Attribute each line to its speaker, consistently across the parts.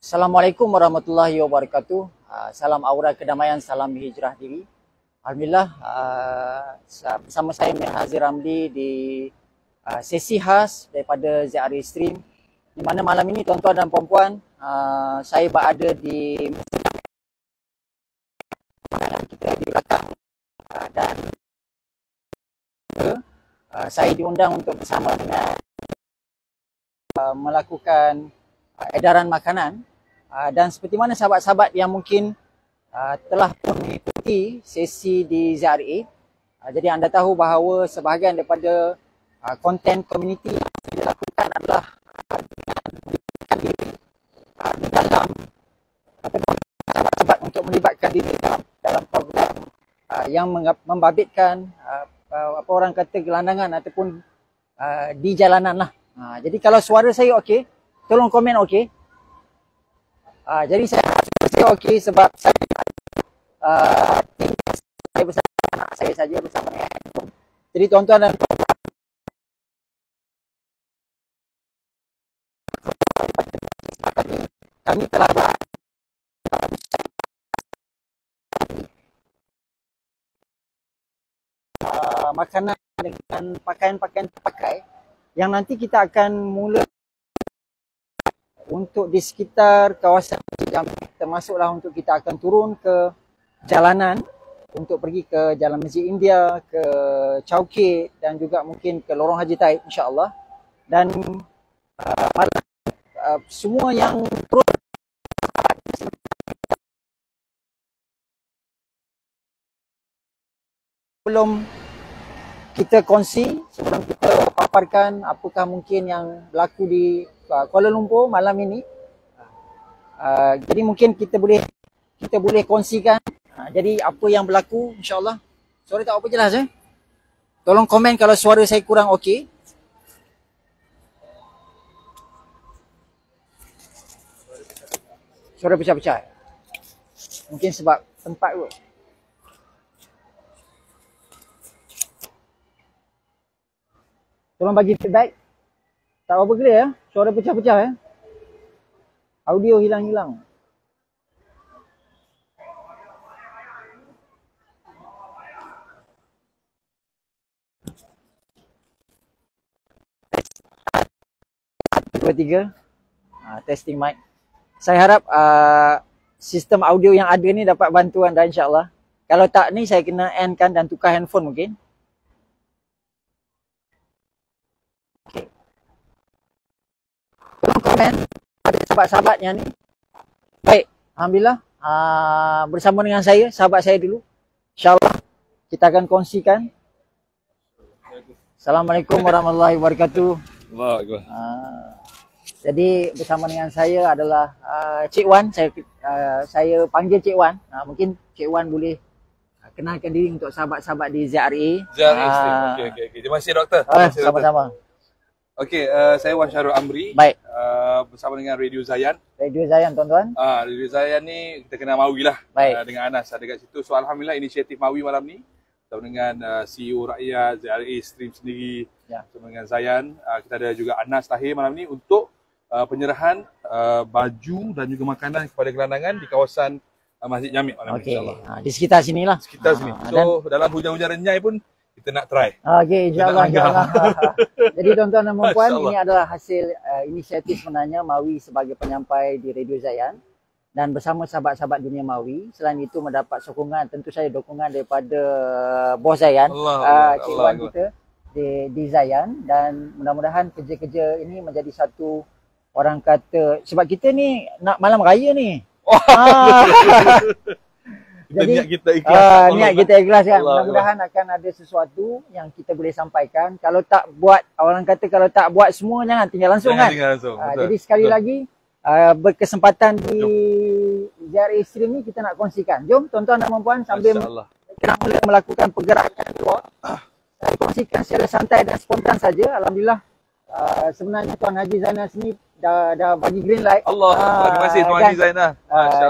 Speaker 1: Assalamualaikum warahmatullahi wabarakatuh. Salam aura kedamaian, salam hijrah diri. Alhamdulillah, bersama saya Mir Hazir Ramli di sesi khas daripada ZRA Stream, di mana malam ini tuan-tuan dan puan-puan, saya berada di kita di belakang, dan saya diundang untuk bersama dengan melakukan edaran makanan, dan seperti mana sahabat-sahabat yang mungkin telah pun mengikuti sesi di ZRA, jadi anda tahu bahawa sebahagian daripada konten komuniti yang dilakukan adalah melibatkan diri di dalam sahabat-sahabat untuk melibatkan diri dalam program yang membabitkan apa orang kata gelandangan ataupun di jalanan lah. Jadi kalau suara saya okey, tolong komen okey. Jadi saya okey sebab saya bersama anak saya saja, bersama dengan handphone. Jadi tuan-tuan dan puan-puan, kami telah makanan dengan pakaian-pakaian terpakai yang nanti kita akan mula untuk di sekitar kawasan Masjid Jamek, termasuklah untuk kita akan turun ke jalanan untuk pergi ke Jalan Masjid India, ke Chowkit dan juga mungkin ke Lorong Haji Taib insya-Allah. Dan semua yang turun sebelum kita kongsi, sebelum kita paparkan apakah mungkin yang berlaku di Kuala Lumpur malam ini. Jadi mungkin kita boleh kongsikan. Jadi apa yang berlaku insya-Allah. Suara tak apa jelas Tolong komen kalau suara saya kurang okey. Suara pecah-pecah. Mungkin sebab tempat tu. Tolong bagi feedback. Tak apa clear ya. Suara pecah-pecah ya. Audio hilang-hilang. Dua, tiga. Testing mic. Saya harap sistem audio yang ada ni dapat bantu anda insya-Allah. Kalau tak ni saya kena endkan dan tukar handphone mungkin. Tolong komen pada sahabat-sahabat yang ni. Baik, alhamdulillah, bersama dengan saya, sahabat saya dulu. InsyaAllah kita akan kongsikan. Assalamualaikum warahmatullahi wabarakatuh. Jadi bersama dengan saya adalah Cik Wan. Saya panggil Cik Wan. Mungkin Cik Wan boleh kenalkan diri untuk sahabat-sahabat di ZRA.
Speaker 2: Okey. Terima kasih doktor.
Speaker 1: Sama-sama.
Speaker 2: Okey, saya Wan Syarul Amri.
Speaker 1: Baik.
Speaker 2: Bersama dengan Radio Zayan.
Speaker 1: Radio Zayan tuan-tuan.
Speaker 2: Radio Zayan ni kita kenal Mawi lah.
Speaker 1: Baik.
Speaker 2: Dengan Anas ada kat situ. So alhamdulillah inisiatif Mawi malam ni bersama dengan CEO Rakyat, ZRA Stream sendiri, bersama dengan Zayan. Kita ada juga Anas Tahir malam ni untuk penyerahan baju dan juga makanan kepada gelandangan di kawasan Masjid Jamek malam ni insya-Allah.
Speaker 1: Di sekitar sinilah.
Speaker 2: Sekitar sini. So dalam hujan-hujan renyai pun kita nak try.
Speaker 1: Okey, insya-Allah. Jadi tuan-tuan dan puan-puan, ini adalah hasil inisiatif sebenarnya Mawi sebagai penyampai di Radio Zayan dan bersama sahabat-sahabat dunia Mawi. Selain itu mendapat sokongan, tentu saja dukungan daripada bos Zayan, Cik Wan kita di Zayan, dan mudah-mudahan kerja-kerja ini menjadi satu orang kata, sebab kita ni nak malam raya ni. Jadi
Speaker 2: niat kita ikhlas.
Speaker 1: Niat kita ikhlas kan. Mudah-mudahan akan ada sesuatu yang kita boleh sampaikan. Kalau tak buat, orang kata kalau tak buat semua jangan tinggal langsung kan. Jadi sekali lagi berkesempatan di ZRA Stream ni kita nak kongsikan. Jom tuan-tuan dan puan-puan sambil kita mula melakukan pergerakan keluar. Saya kongsikan secara santai dan spontan saja. Alhamdulillah. Sebenarnya Tuan Haji Zainal sini dah bagi green light.
Speaker 2: Terima kasih Tuan Haji Zainal.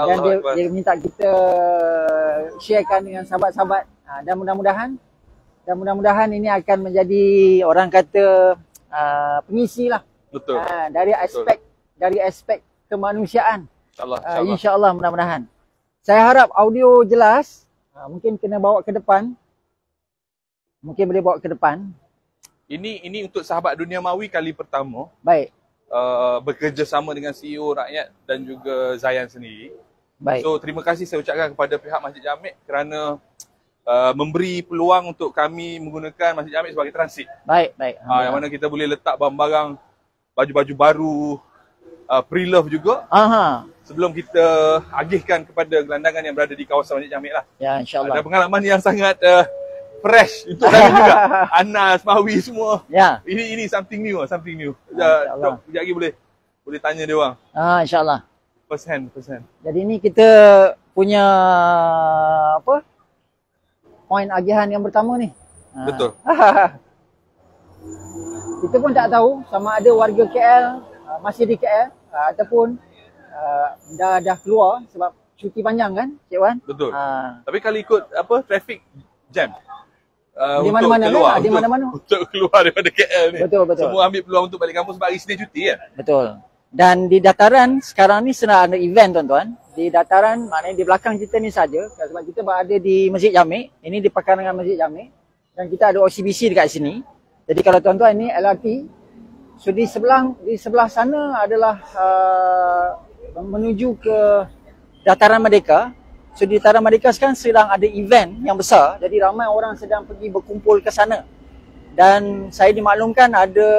Speaker 1: Dan dia minta kita sharekan dengan sahabat-sahabat, dan mudah-mudahan ini akan menjadi orang kata pengisi lah.
Speaker 2: Betul.
Speaker 1: Dari aspek kemanusiaan. InsyaAllah mudah-mudahan. Saya harap audio jelas. Mungkin kena bawa ke depan. Mungkin boleh bawa ke depan.
Speaker 2: Ini untuk Sahabat Dunia Mawi kali pertama.
Speaker 1: Baik.
Speaker 2: Bekerjasama dengan CEO Rakyat dan juga Zayan sendiri.
Speaker 1: Baik.
Speaker 2: So terima kasih saya ucapkan kepada pihak Masjid Jamek kerana memberi peluang untuk kami menggunakan Masjid Jamek sebagai transit.
Speaker 1: Baik.
Speaker 2: Yang mana kita boleh letak barang-barang, baju-baju baru, pre-love juga. Sebelum kita agihkan kepada gelandangan yang berada di kawasan Masjid Jamek lah.
Speaker 1: Ya, insyaAllah.
Speaker 2: Ada pengalaman yang sangat fresh untuk kami juga. Anas, Mawi semua.
Speaker 1: Ya.
Speaker 2: Ini something new. Sekejap lagi boleh tanya dia orang.
Speaker 1: InsyaAllah.
Speaker 2: First hand.
Speaker 1: Jadi ni kita punya poin agihan yang pertama ni.
Speaker 2: Betul.
Speaker 1: Kita pun tak tahu sama ada warga KL masih di KL ataupun dah keluar sebab cuti panjang kan, Cik Wan?
Speaker 2: Betul. Tapi kalau ikut traffic jam
Speaker 1: di mana-mana kan? Di mana-mana.
Speaker 2: Untuk keluar daripada KL ni.
Speaker 1: Betul.
Speaker 2: Semua ambil peluang untuk balik kampung sebab hari Isnin cuti kan?
Speaker 1: Betul. Dan di dataran sekarang ni sedang ada event tuan-tuan. Di dataran maknanya di belakang kita ni saja sebab kita berada di Masjid Jamek. Ini di pekarangan Masjid Jamek dan kita ada OCBC dekat sini. Jadi kalau tuan-tuan ni LRT, so di sebelah sana adalah menuju ke Dataran Merdeka. So di Dataran Merdeka sekarang sedang ada event yang besar. Jadi ramai orang sedang pergi berkumpul ke sana. Dan saya dimaklumkan ada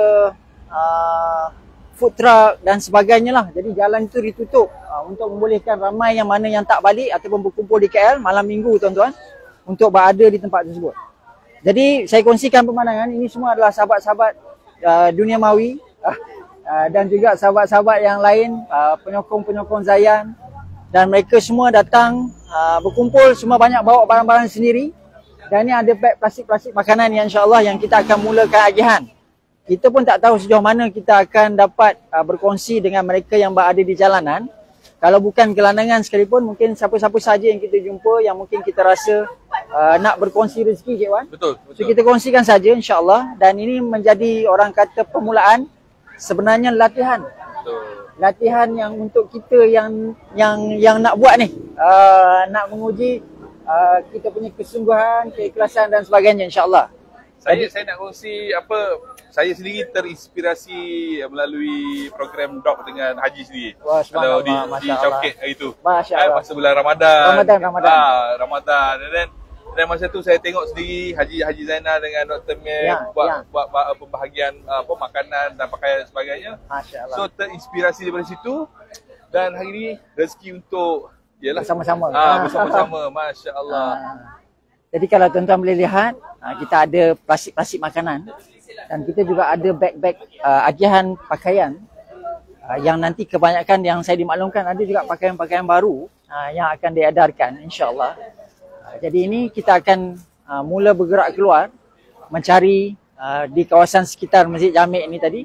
Speaker 1: food truck dan sebagainya lah. Jadi jalan itu ditutup untuk membolehkan ramai yang mana yang tak balik ataupun berkumpul di KL malam minggu tuan-tuan untuk berada di tempat tersebut. Jadi saya kongsikan pemandangan. Ini semua adalah sahabat-sahabat Dunia Mawi dan juga sahabat-sahabat yang lain, penyokong-penyokong Zayan. Dan mereka semua datang berkumpul, semua banyak bawa barang-barang sendiri. Dan ni ada beg plastik-plastik makanan yang insyaAllah yang kita akan mulakan agihan. Kita pun tak tahu sejauh mana kita akan dapat berkongsi dengan mereka yang berada di jalanan. Kalau bukan gelandangan sekalipun, mungkin siapa-siapa saja yang kita jumpa yang mungkin kita rasa nak berkongsi rezeki, Cik Wan.
Speaker 2: Betul.
Speaker 1: So kita kongsikan saja insyaAllah. Dan ini menjadi orang kata permulaan, sebenarnya latihan.
Speaker 2: Betul.
Speaker 1: Latihan yang untuk kita yang nak buat ni. Nak menguji kita punya kesungguhan, keikhlasan dan sebagainya insyaAllah.
Speaker 2: Saya nak kongsi saya sendiri terinspirasi melalui program DOC dengan Haji sendiri.
Speaker 1: Wah,
Speaker 2: kalau di Chowkit hari tu. Masa bulan Ramadan. Ramadan. Dan masa tu saya tengok sendiri Haji Zainal dengan Dr. Mel buat pembahagian makanan dan pakaian dan sebagainya.
Speaker 1: Masya-Allah.
Speaker 2: So terinspirasi daripada situ dan hari ni rezeki untuk
Speaker 1: bersama-sama.
Speaker 2: Bersama-sama. Masya-Allah.
Speaker 1: Jadi kalau tuan-tuan boleh lihat, kita ada plastik-plastik makanan dan kita juga ada beg-beg agihan pakaian yang nanti kebanyakan yang saya dimaklumkan ada juga pakaian-pakaian baru yang akan diedarkan insya-Allah. Jadi ini kita akan mula bergerak keluar mencari di kawasan sekitar Masjid Jamek ini tadi.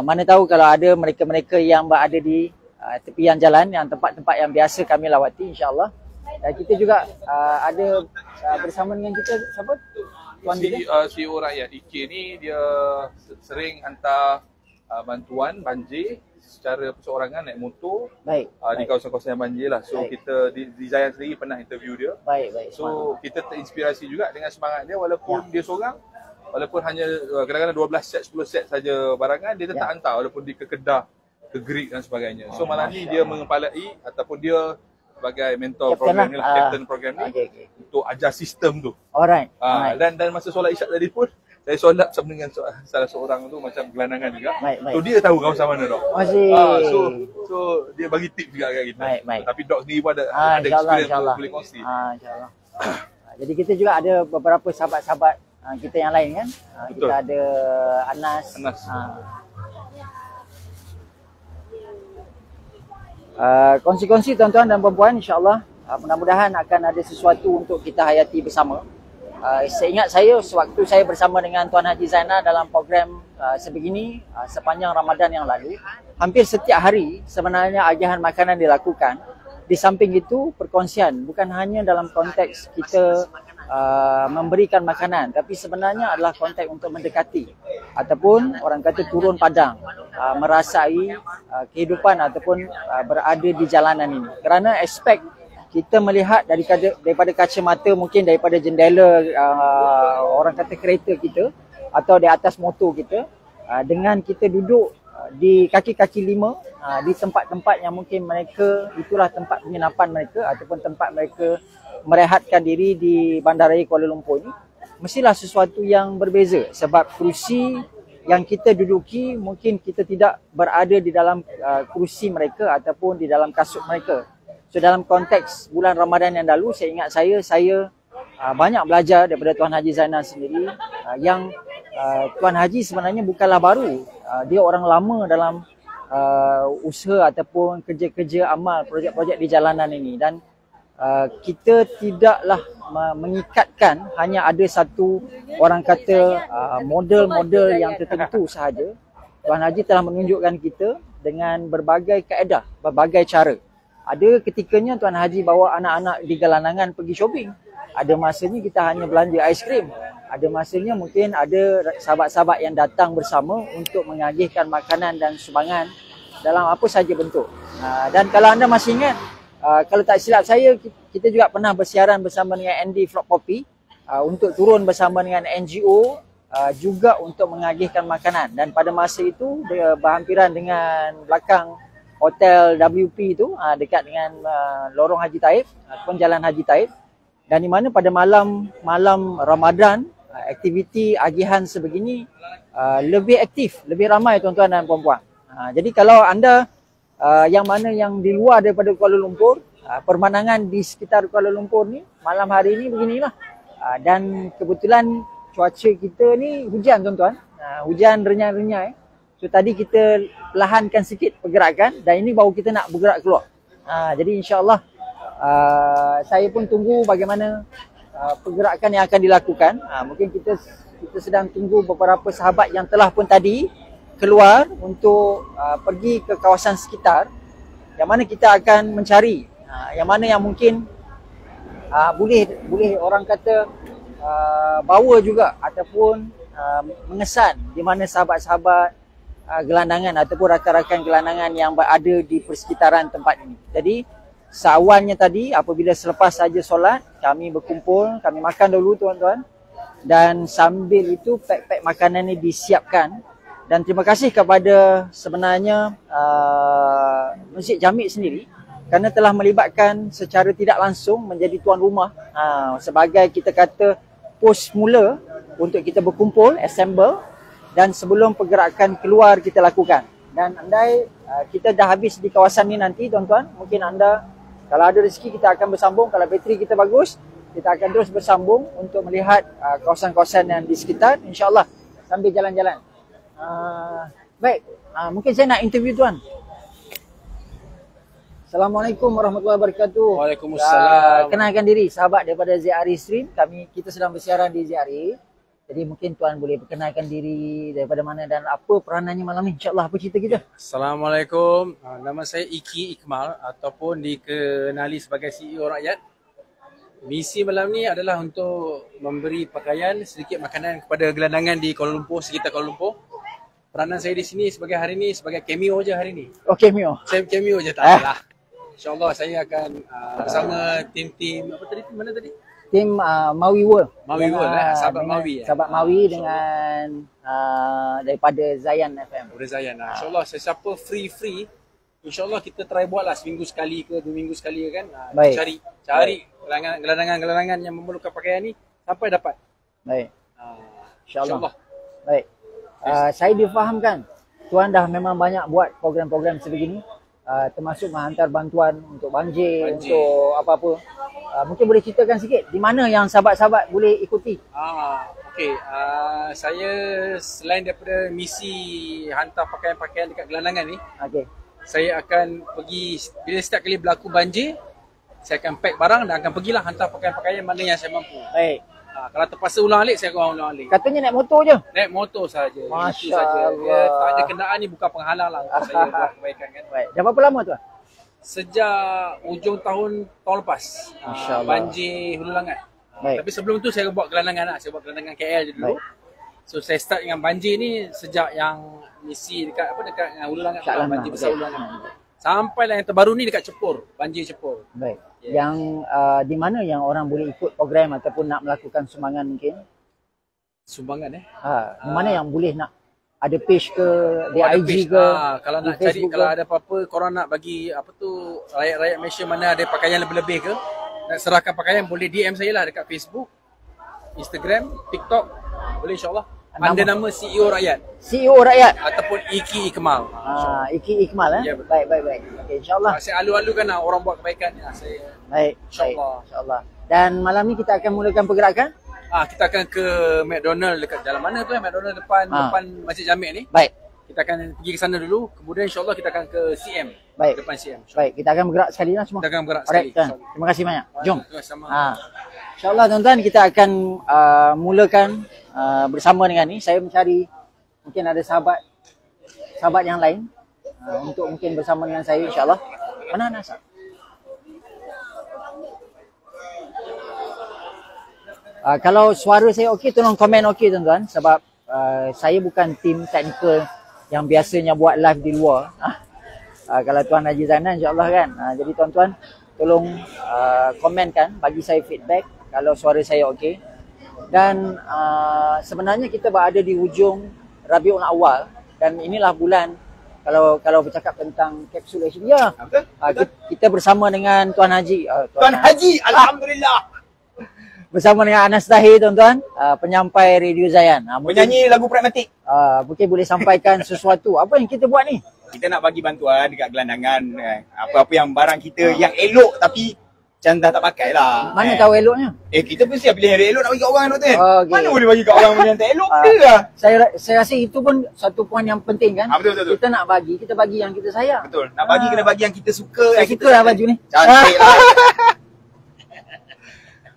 Speaker 1: Mana tahu kalau ada mereka-mereka yang berada di tepian jalan yang tempat-tempat yang biasa kami lawati insya-Allah. Dan kita juga ada bersama dengan kita siapa? Tuan
Speaker 2: CEO Rakyat IK ni dia sering hantar bantuan banjir secara perseorangan naik motor.
Speaker 1: Baik.
Speaker 2: Di kawasan-kawasan yang banjir lah. So kita di Zayan sendiri pernah interview dia.
Speaker 1: Baik.
Speaker 2: So kita terinspirasi juga dengan semangat dia walaupun dia seorang, walaupun hanya kadang-kadang 12 set 10 set saja barangan dia tetap hantar walaupun di Kedah, ke Greek dan sebagainya. So malam ni dia mengepalai ataupun dia sebagai mentor program ni lah, captain program ni untuk ajar sistem tu.
Speaker 1: Alright.
Speaker 2: Dan masa solat Isyak tadi pun saya solat bersama dengan salah seorang tu macam gelandangan juga.
Speaker 1: Baik.
Speaker 2: So dia tahu kawasan mana dok. So dia bagi tip juga kat kita.
Speaker 1: Baik.
Speaker 2: Tapi dok sendiri pun ada experience boleh kongsi.
Speaker 1: InsyaAllah. Jadi kita juga ada beberapa sahabat-sahabat kita yang lain kan. Kita ada Anas. Kongsi-kongsi tuan-tuan dan puan-puan insyaAllah mudah-mudahan akan ada sesuatu untuk kita hayati bersama. Saya ingat sewaktu saya bersama dengan Tuan Haji Zainal dalam program sebegini sepanjang Ramadan yang lalu, hampir setiap hari sebenarnya agihan makanan dilakukan. Di samping itu perkongsian bukan hanya dalam konteks kita memberikan makanan, tapi sebenarnya adalah konteks untuk mendekati ataupun orang kata turun padang, merasai kehidupan ataupun berada di jalanan ini. Kerana aspek kita melihat daripada kacamata, mungkin daripada jendela orang kata kereta kita atau di atas motor kita, dengan kita duduk di kaki-kaki lima, di tempat-tempat yang mungkin mereka itulah tempat penginapan mereka ataupun tempat mereka merehatkan diri di Bandaraya Kuala Lumpur ni, mestilah sesuatu yang berbeza. Sebab kerusi yang kita duduki mungkin kita tidak berada di dalam kerusi mereka ataupun di dalam kasut mereka. So dalam konteks bulan Ramadan yang lalu, saya ingat saya banyak belajar daripada Tuan Haji Zainal sendiri, yang Tuan Haji sebenarnya bukanlah baru. Dia orang lama dalam usaha ataupun kerja-kerja amal projek-projek di jalanan ini, dan kita tidaklah mengikatkan hanya ada satu orang kata model-model yang tertentu sahaja. Tuan Haji telah menunjukkan kita dengan berbagai kaedah, berbagai cara. Ada ketikanya Tuan Haji bawa anak-anak di gelandangan pergi shopping. Ada masanya kita hanya belanja aiskrim. Ada masanya mungkin ada sahabat-sahabat yang datang bersama untuk mengagihkan makanan dan sumbangan dalam apa sahaja bentuk. Dan kalau anda masih ingat, kalau tak silap saya, kita juga pernah bersiaran bersama dengan Andy Flop Poppy untuk turun bersama dengan NGO juga untuk mengagihkan makanan. Dan pada masa itu dia berhampiran dengan belakang hotel WP itu, dekat dengan lorong Haji Taib ataupun Jalan Haji Taib. Dan di mana pada malam Ramadan, aktiviti agihan sebegini lebih aktif, lebih ramai tuan-tuan dan puan-puan. Jadi kalau anda yang mana yang di luar daripada Kuala Lumpur, pemandangan di sekitar Kuala Lumpur ni malam hari ni beginilah. Dan kebetulan cuaca kita ni hujan tuan-tuan, hujan renyai-renyai. So tadi kita perlahankan sikit pergerakan dan ini baru kita nak bergerak keluar. Jadi insya-Allah saya pun tunggu bagaimana pergerakan yang akan dilakukan. Mungkin kita sedang tunggu beberapa sahabat yang telah pun tadi keluar untuk pergi ke kawasan sekitar, yang mana kita akan mencari yang mana yang mungkin boleh orang kata bawa juga ataupun mengesan di mana sahabat-sahabat gelandangan ataupun rakan-rakan gelandangan yang berada di persekitaran tempat ini. Jadi seawalnya tadi apabila selepas saja solat, kami berkumpul, kami makan dulu tuan-tuan, dan sambil itu pack-pack makanan ini disiapkan. Dan terima kasih kepada sebenarnya Masjid Jami' sendiri kerana telah melibatkan secara tidak langsung menjadi tuan rumah sebagai kita kata pos mula untuk kita berkumpul, assemble, dan sebelum pergerakan keluar kita lakukan. Dan andai kita dah habis di kawasan ni nanti tuan-tuan, mungkin anda kalau ada rezeki kita akan bersambung, kalau bateri kita bagus kita akan terus bersambung untuk melihat kawasan-kawasan yang di sekitar, insya-Allah sambil jalan-jalan. Baik, mungkin saya nak interview tuan. Assalamualaikum warahmatullahi wabarakatuh.
Speaker 3: Waalaikumsalam.
Speaker 1: Kenalkan diri, sahabat daripada ZRE Stream. Kita sedang bersiaran di ZRE. Jadi mungkin tuan boleh perkenalkan diri daripada mana dan apa peranannya malam ni. InsyaAllah apa cerita kita?
Speaker 3: Assalamualaikum. Nama saya Iki Ikmal ataupun dikenali sebagai CEO Rakyat. Misi malam ni adalah untuk memberi pakaian, sedikit makanan kepada gelandangan di Kuala Lumpur, sekitar Kuala Lumpur. Peranan saya di sini sebagai hari ni sebagai cameo je hari ni.
Speaker 1: Oh, cameo.
Speaker 3: Saya cameo je, tak apalah. InsyaAllah saya akan bersama tim-tim apa tadi? Mana tadi?
Speaker 1: Tim Mawi World.
Speaker 3: Mawi World, sahabat Mawi.
Speaker 1: Sahabat Mawi dengan daripada Zayan FM.
Speaker 3: Daripada Zayan. InsyaAllah sesiapa free. InsyaAllah kita try buat lah seminggu sekali ke 2 minggu sekali kan.
Speaker 1: Baik.
Speaker 3: Cari gelandangan-gelandangan yang memerlukan pakaian ni sampai dapat.
Speaker 1: Baik. InsyaAllah. Baik. Saya difahamkan tuan dah memang banyak buat program-program sebegini, termasuk menghantar bantuan untuk banjir. Untuk apa-apa. Mungkin boleh ceritakan sikit di mana yang sahabat-sahabat boleh ikuti.
Speaker 3: Okey, saya selain daripada misi hantar pakaian-pakaian dekat gelandangan ni, saya akan pergi bila setiap kali berlaku banjir, saya akan pack barang dan akan pergilah hantar pakaian-pakaian mana yang saya mampu.
Speaker 1: Baik.
Speaker 3: Kalau terpaksa ulang alik, saya akan ulang alik.
Speaker 1: Katanya naik motor je?
Speaker 3: Naik motor saja.
Speaker 1: Masya Allah.
Speaker 3: Tak ada kenderaan ni bukan penghalang lah untuk saya buat kebaikan kan.
Speaker 1: Baik. Dah berapa lama tuan?
Speaker 3: Sejak ujung tahun lepas. Banjir Hulu Langat.
Speaker 1: Baik.
Speaker 3: Tapi sebelum tu saya buat gelandangan lah. Saya buat gelandangan KL je dulu. Baik. So saya start dengan banjir ni sejak yang misi dekat dengan Ulu Langat, banjir besar Ulu Langat. Sampailah yang terbaru ni dekat Cepur, banjir Cepur.
Speaker 1: Baik. Yang di mana yang orang boleh ikut program ataupun nak melakukan sumbangan mungkin?
Speaker 3: Sumbangan
Speaker 1: mana yang boleh nak ada page ke, di IG ke?
Speaker 3: Kalau nak cari, kalau ada apa-apa korang nak bagi apa tu rakyat-rakyat Malaysia mana ada pakaian lebih-lebih ke, nak serahkan pakaian, boleh DM saya lah dekat Facebook, Instagram, TikTok, boleh insyaAllah. Ada nama CEO Rakyat.
Speaker 1: CEO Rakyat
Speaker 3: ataupun Iki Ikmal.
Speaker 1: Iki Ikmal
Speaker 3: Ya,
Speaker 1: baik. Okey, insyaAllah.
Speaker 3: Saya alu-alukan lah orang buat kebaikan ya.
Speaker 1: Baik, insyaAllah. Dan malam ni kita akan mulakan pergerakan.
Speaker 3: Kita akan ke McDonald dekat jalan mana tu, McDonald depan Masjid Jamik ni.
Speaker 1: Baik.
Speaker 3: Kita akan pergi ke sana dulu, kemudian insyaAllah kita akan ke CM.
Speaker 1: Baik.
Speaker 3: Depan CM.
Speaker 1: Baik, kita akan bergerak sekali lah semua.
Speaker 3: Kita akan bergerak sekali.
Speaker 1: Terima kasih banyak. Jom.
Speaker 3: Sama.
Speaker 1: InsyaAllah tuan-tuan, kita akan mulakan bersama dengan ni. Saya mencari mungkin ada sahabat yang lain untuk mungkin bersama dengan saya insyaAllah. Mana Anas? Kalau suara saya okey, tolong komen okey tuan-tuan, sebab saya bukan tim teknikal yang biasanya buat live di luar. Kalau Tuan Haji Zainal insyaAllah kan. Jadi tuan-tuan tolong komenkan, bagi saya feedback kalau suara saya okey. Dan sebenarnya kita berada di hujung Rabiul Awal dan inilah bulan, kalau bercakap tentang kapsul Asia, kita bersama dengan Tuan Haji.
Speaker 4: Tuan Haji, alhamdulillah.
Speaker 1: Bersama dengan Anas Tahir tuan-tuan, penyampai Radio Zayan.
Speaker 4: Penyanyi lagu Pragmatik.
Speaker 1: Mungkin boleh sampaikan sesuatu. Apa yang kita buat ni?
Speaker 4: Kita nak bagi bantuan dekat gelandangan. Apa-apa yang barang kita yang elok tapi macam dah tak pakai lah.
Speaker 1: Mana tahu eloknya?
Speaker 4: Kita mesti pilih yang elok nak bagi kat orang tu kan.
Speaker 1: Okay.
Speaker 4: Mana boleh bagi kat orang yang tak elok dia lah.
Speaker 1: Saya rasa itu pun satu poin yang penting kan.
Speaker 4: Betul.
Speaker 1: Kita nak bagi, kita bagi yang kita sayang.
Speaker 4: Betul. Nak bagi kena bagi yang kita suka.
Speaker 1: Saya suka lah baju ni.
Speaker 4: Cantik lah.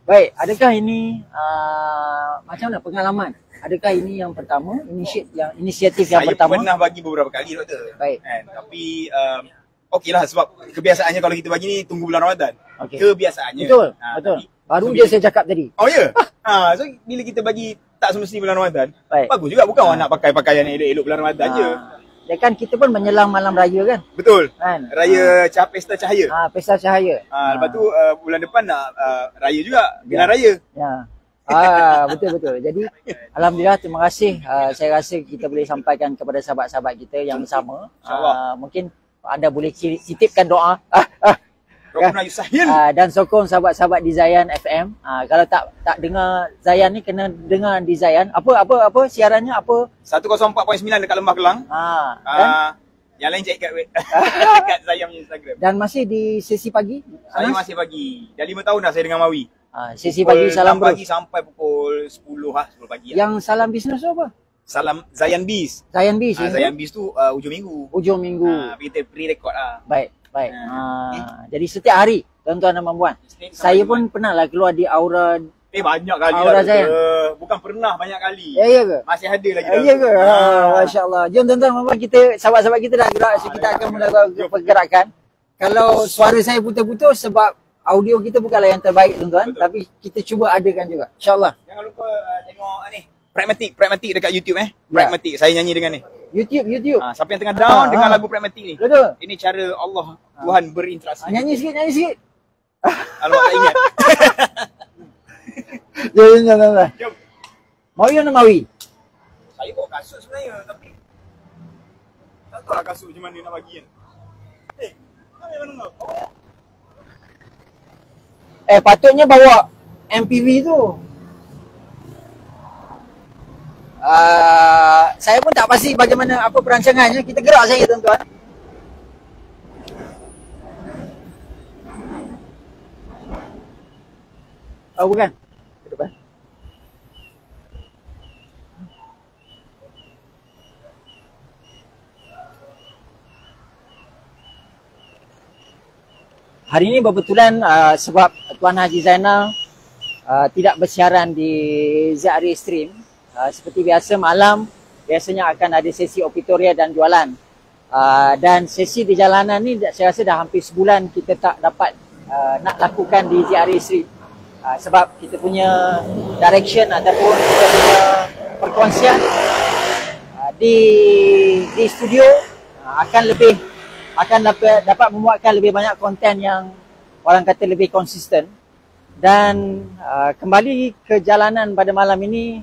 Speaker 1: Baik, adakah ini macam mana pengalaman? Adakah ini yang pertama, inisiatif yang pertama?
Speaker 4: Saya pernah bagi beberapa kali doktor.
Speaker 1: Baik.
Speaker 4: Tapi okeylah, sebab kebiasaannya kalau kita bagi ni tunggu bulan Ramadan.
Speaker 1: Okay.
Speaker 4: Kebiasaannya.
Speaker 1: Betul. Baru je saya cakap tadi.
Speaker 4: Oh ya? So bila kita bagi tak semestinya bulan Ramadan,
Speaker 1: baik,
Speaker 4: bagus juga, bukan orang nak pakai pakaian yang elok-elok bulan Ramadan je.
Speaker 1: Ya kan kita pun menjelang malam raya kan?
Speaker 4: Betul.
Speaker 1: Kan?
Speaker 4: Raya Pesta Cahaya.
Speaker 1: Pesta Cahaya.
Speaker 4: Lepas tu bulan depan nak raya juga, Pilihan Raya.
Speaker 1: Ya. Betul. Jadi alhamdulillah, terima kasih. Saya rasa kita boleh sampaikan kepada sahabat-sahabat kita yang bersama. Mungkin anda boleh titipkan doa. Dan sokong sahabat-sahabat di Zayan FM. Kalau tak dengar Zayan ni, kena dengar di Zayan. Apa siarannya apa?
Speaker 4: 104.9 dekat Lembah Kelang. Yang lain cari kat Zayan punya Instagram.
Speaker 1: Dan masih di sesi pagi?
Speaker 4: Saya masih pagi. Dah 5 tahun dah saya dengan Mawi.
Speaker 1: Sesi pagi salam bro.
Speaker 4: Pagi sampai pukul 10 10 pagi.
Speaker 1: Yang salam bisnes tu apa?
Speaker 4: Salam Zayan Biz.
Speaker 1: Zayan Biz.
Speaker 4: Zayan Biz tu ujung minggu.
Speaker 1: Ujung minggu.
Speaker 4: Kita pre-record lah.
Speaker 1: Baik. Jadi setiap hari tuan-tuan dan puan-puan. Saya pun pernah lah keluar di Aura.
Speaker 4: Banyak kali
Speaker 1: Aura
Speaker 4: lah. Bukan pernah, banyak kali.
Speaker 1: Ya ke?
Speaker 4: Masih ada lagi.
Speaker 1: Ya ke? Masya-Allah. Jom tuan-tuan dan puan-puan, kita sahabat-sahabat kita dah gerak. So kita akan mulakan pergerakan. Kalau suara saya putus-putus sebab audio kita bukanlah yang terbaik tuan-tuan, tapi kita cuba adakan juga. InsyaAllah.
Speaker 4: Jangan lupa tengok ni. Pragmatik dekat YouTube Pragmatik. Saya nyanyi dengan ni.
Speaker 1: YouTube.
Speaker 4: Siapa yang tengah down dengan lagu Pragmatik ni.
Speaker 1: Betul.
Speaker 4: Ini cara Allah Tuhan berinteraksi.
Speaker 1: Nyanyi sikit.
Speaker 4: Alamak tak ingat.
Speaker 1: Jom. Mawi atau Mawi?
Speaker 4: Saya bawa kasut sebenarnya, tapi tak tahu lah kasut macam mana nak bagi kan. Mana kau?
Speaker 1: Patutnya bawa MPV tu. Saya pun tak pasti bagaimana apa perancangannya. Kita gerak saja tuan-tuan. Bukan. Ke depan. Hari ini kebetulan sebab Tuan Haji Zainal tidak bersiaran di ZRA Stream. Seperti biasa malam biasanya akan ada sesi opitoria dan jualan. Dan sesi di jalanan ni saya rasa dah hampir sebulan kita tak dapat nak lakukan di ZRA Stream. sebab kita punya direction ataupun kita punya perkongsian di studio akan dapat memuatkan lebih banyak konten yang orang kata lebih konsisten. Dan kembali ke jalanan pada malam ini,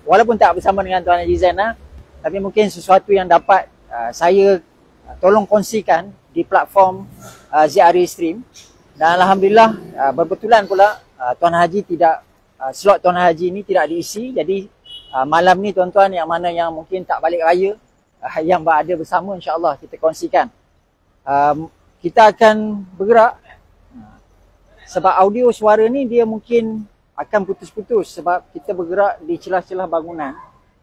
Speaker 1: walaupun tak bersama dengan Tuan Haji Zainal, tapi mungkin sesuatu yang dapat saya tolong kongsikan di platform ZRE Stream. Dan Alhamdulillah berbetulan pula Tuan Haji slot Tuan Haji ini tidak diisi. Jadi malam ni tuan-tuan yang mana yang mungkin tak balik raya, yang berada bersama, insyaAllah kita kongsikan. Kita akan bergerak sebab audio suara ni dia mungkin akan putus-putus sebab kita bergerak di celah-celah bangunan.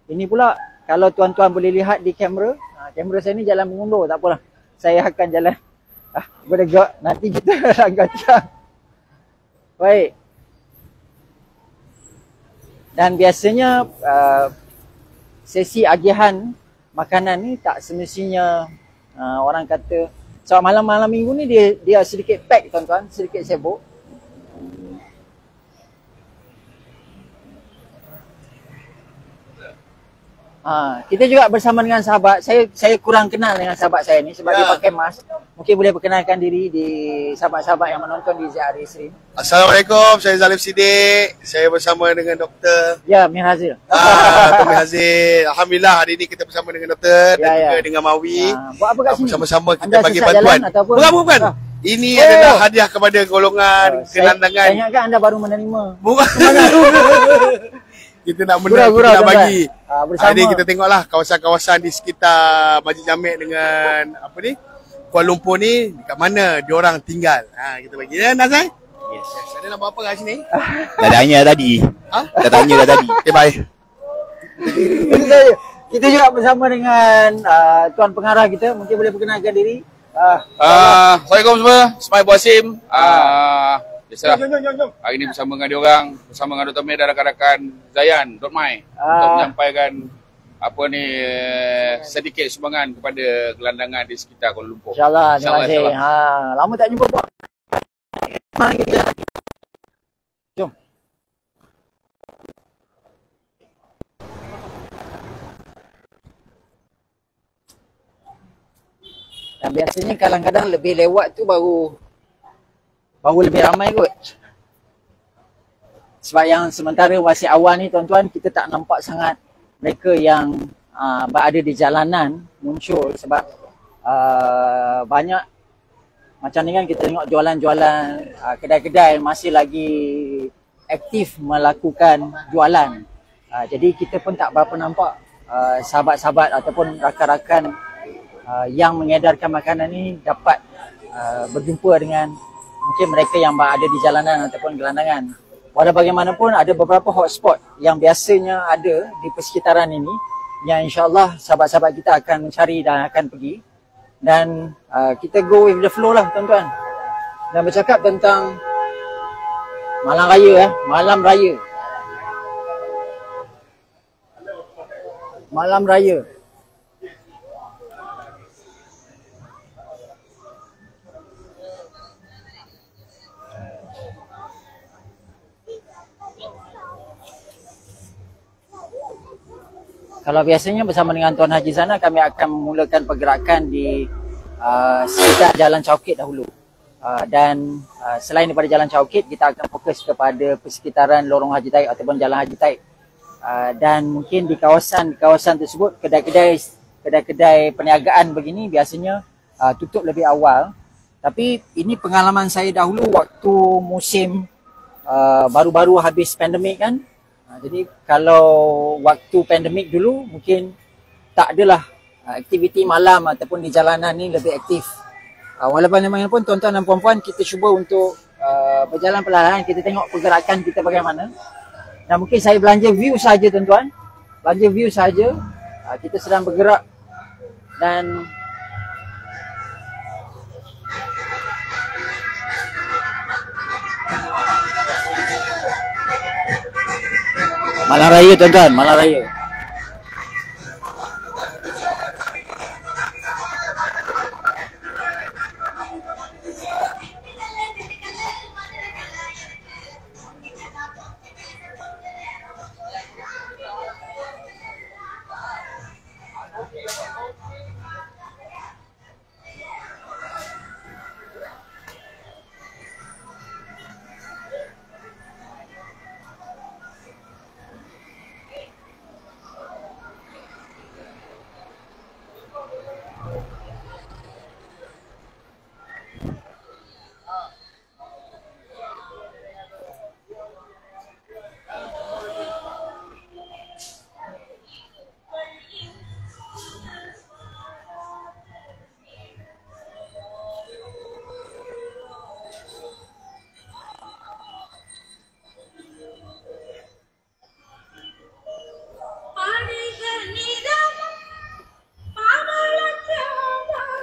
Speaker 1: Ini pula kalau tuan-tuan boleh lihat di kamera, kamera saya ni jalan mengundur, tak apalah. Saya akan jalan berdekat, nanti kita langgar tiang. Baik. Dan biasanya sesi agihan makanan ni tak semestinya orang kata, sebab malam-malam minggu ni dia sedikit pack tuan-tuan, sedikit sibuk. Kita juga bersama dengan sahabat. Saya kurang kenal dengan sahabat saya ni sebab dia pakai mask. Mungkin boleh perkenalkan diri di sahabat-sahabat yang menonton di ZRE Stream.
Speaker 5: Assalamualaikum, saya Zalif Siddiq. Saya bersama dengan Doktor
Speaker 1: Mir Hazil.
Speaker 5: Dr. Mir Hazil. Alhamdulillah hari ini kita bersama dengan Doktor dan juga dengan Mawi.
Speaker 1: Buat apa kat sini?
Speaker 5: Bersama-sama kita
Speaker 1: anda
Speaker 5: bagi bantuan. Bukan. Ini adalah hadiah kepada golongan gelandangan.
Speaker 1: Saya ingatkan anda baru menerima.
Speaker 5: Bukan. Kita nak bagi. Hari ini kita tengoklah kawasan-kawasan di sekitar Masjid Jamek dengan Kuala Lumpur ni dekat mana diorang tinggal. Kita bagi. Ya Nazai? Yes. Ada nak buat apa kat sini?
Speaker 6: Dah tanya tadi. Dah tanya tadi.
Speaker 5: Okay, bye.
Speaker 1: Kita juga bersama dengan tuan pengarah kita. Mungkin boleh perkenalkan diri.
Speaker 7: Assalamualaikum semua. Ismail Buasim. Biasalah. Hari ini bersama dengan diorang, bersama dengan Dr. Mir dan rakan-rakan Zayan.my untuk menyampaikan sedikit sumbangan kepada gelandangan di sekitar Kuala Lumpur.
Speaker 1: InsyaAllah, terima kasih. Lama tak jumpa Pak. Mari kita. Jom. Dan biasanya kadang-kadang lebih lewat tu baru lebih ramai kot. Sebab yang sementara masih awal ni tuan-tuan, kita tak nampak sangat mereka yang berada di jalanan muncul sebab banyak macam ni kan, kita tengok jualan-jualan, kedai-kedai masih lagi aktif melakukan jualan. Jadi kita pun tak berapa nampak sahabat-sahabat ataupun rakan-rakan yang mengedarkan makanan ni dapat berjumpa dengan mungkin mereka yang berada di jalanan ataupun gelandangan. Walau bagaimanapun ada beberapa hotspot yang biasanya ada di persekitaran ini yang insyaAllah sahabat-sahabat kita akan mencari dan akan pergi. Dan kita go with the flow lah tuan-tuan. Dan bercakap tentang Malam Raya Malam Raya. Malam Raya. Kalau biasanya bersama dengan Tuan Haji Zainal, kami akan memulakan pergerakan di sekitar Jalan Caukit dahulu. Dan selain daripada Jalan Caukit, kita akan fokus kepada persekitaran Lorong Haji Taib ataupun Jalan Haji Taib. Dan mungkin di kawasan tersebut, kedai-kedai perniagaan begini biasanya tutup lebih awal. Tapi ini pengalaman saya dahulu waktu musim baru-baru habis pandemik kan. Jadi kalau waktu pandemik dulu mungkin tak adalah aktiviti malam ataupun di jalanan ni lebih aktif. Walaupun bagaimanapun tuan-tuan dan puan-puan, kita cuba untuk berjalan perlahan, kita tengok pergerakan kita bagaimana. Dan mungkin saya belanja view saja tuan-tuan. Belanja view saja. Kita sedang bergerak dan Malam Raya tuan-tuan, Malam Raya.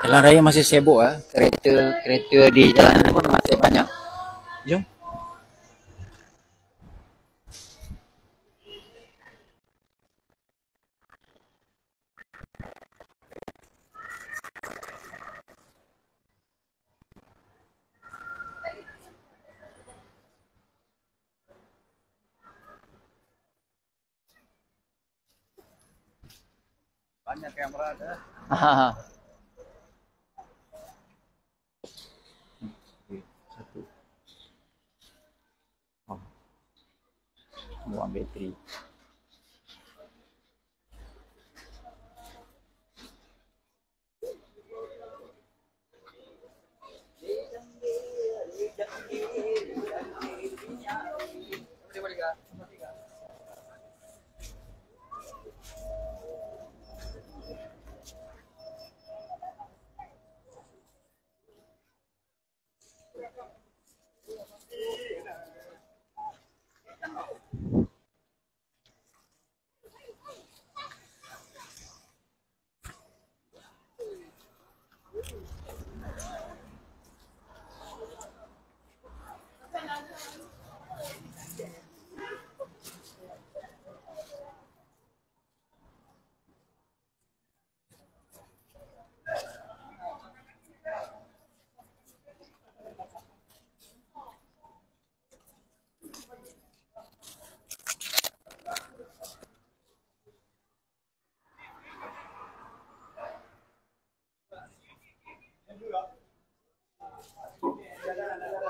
Speaker 1: Jalan raya masih sibuk kereta di jalanan pun masih banyak. Jom.
Speaker 2: Banyak kamera ada.
Speaker 1: Satu. Oh. Buang bateri.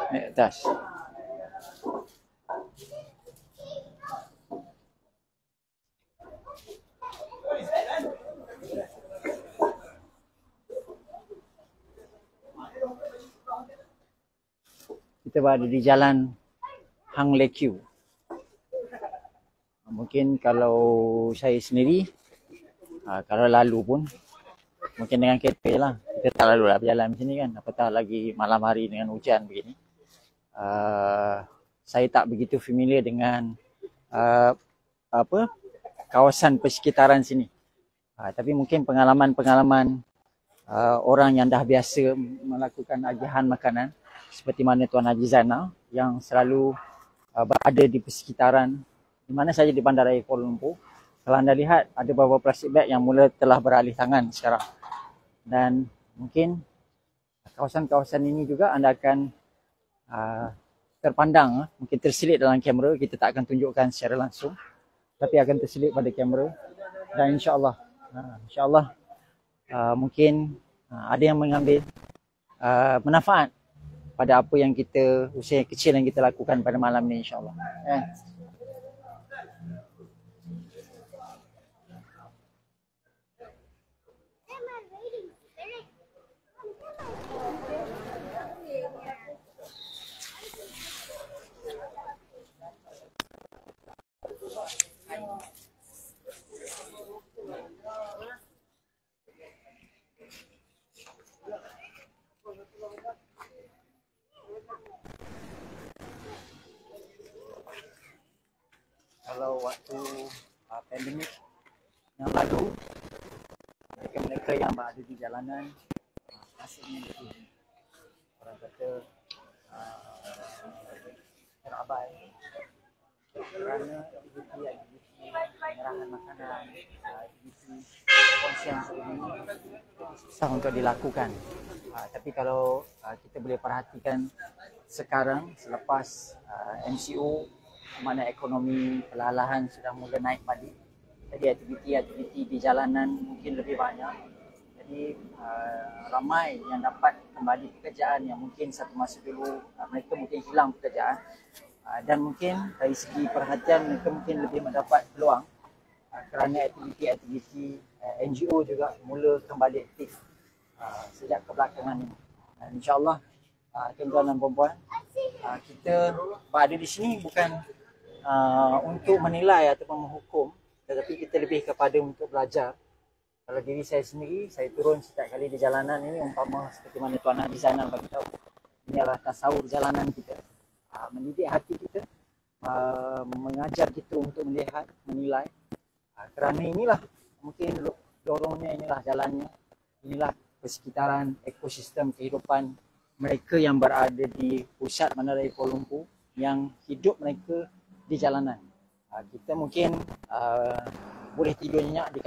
Speaker 1: Naik atas. Kita berada di jalan Hang Lekiu. Mungkin kalau saya sendiri, kalau lalu pun mungkin dengan kereta lah. Kita tak lalu lah berjalan di sini kan. Apatah lagi malam hari dengan hujan begini. Saya tak begitu familiar dengan kawasan persekitaran sini. Tapi mungkin pengalaman-pengalaman orang yang dah biasa melakukan agihan makanan seperti mana Tuan Haji Zainal yang selalu berada di persekitaran di mana saja di Bandaraya Kuala Lumpur. Kalau anda lihat ada beberapa plastik beg yang mula telah beralih tangan sekarang. Dan mungkin kawasan-kawasan ini juga anda akan terpandang, mungkin terselit dalam kamera. Kita tak akan tunjukkan secara langsung, tapi akan terselit pada kamera. Dan insyaAllah mungkin ada yang mengambil manfaat pada apa yang kita, usaha kecil yang kita lakukan pada malam ni, insyaAllah. Kalau waktu pandemik yang lalu, mereka-mereka yang berada di jalanan nasibnya lebih, orang kata, terabai kerana aktiviti penyerahan makanan, aktiviti kongsian seperti ini susah untuk dilakukan. Tapi kalau kita boleh perhatikan sekarang selepas MCO, mana ekonomi perlahan-lahan sudah mula naik balik, jadi aktiviti-aktiviti di jalanan mungkin lebih banyak. Jadi ramai yang dapat kembali pekerjaan yang mungkin satu masa dulu mereka mungkin hilang pekerjaan, dan mungkin dari segi perhatian mereka mungkin lebih mendapat peluang kerana aktiviti-aktiviti NGO juga mula kembali aktif sejak kebelakangan ini. InsyaAllah tuan-tuan dan puan-puan, kita berada di sini bukan untuk menilai ataupun menghukum, tetapi kita lebih kepada untuk belajar. Kalau diri saya sendiri, saya turun setiap kali di jalanan ini, umpama seperti mana Tuan Haji Zainal bagi tahu, ini adalah tasawur jalanan kita, mendidik hati kita, mengajar kita untuk melihat, menilai. Kerana inilah mungkin lorongnya, inilah jalannya, inilah persekitaran ekosistem kehidupan mereka yang berada di pusat Bandaraya Kuala Lumpur, yang hidup mereka di jalanan. Kita mungkin boleh tidur nyenyak di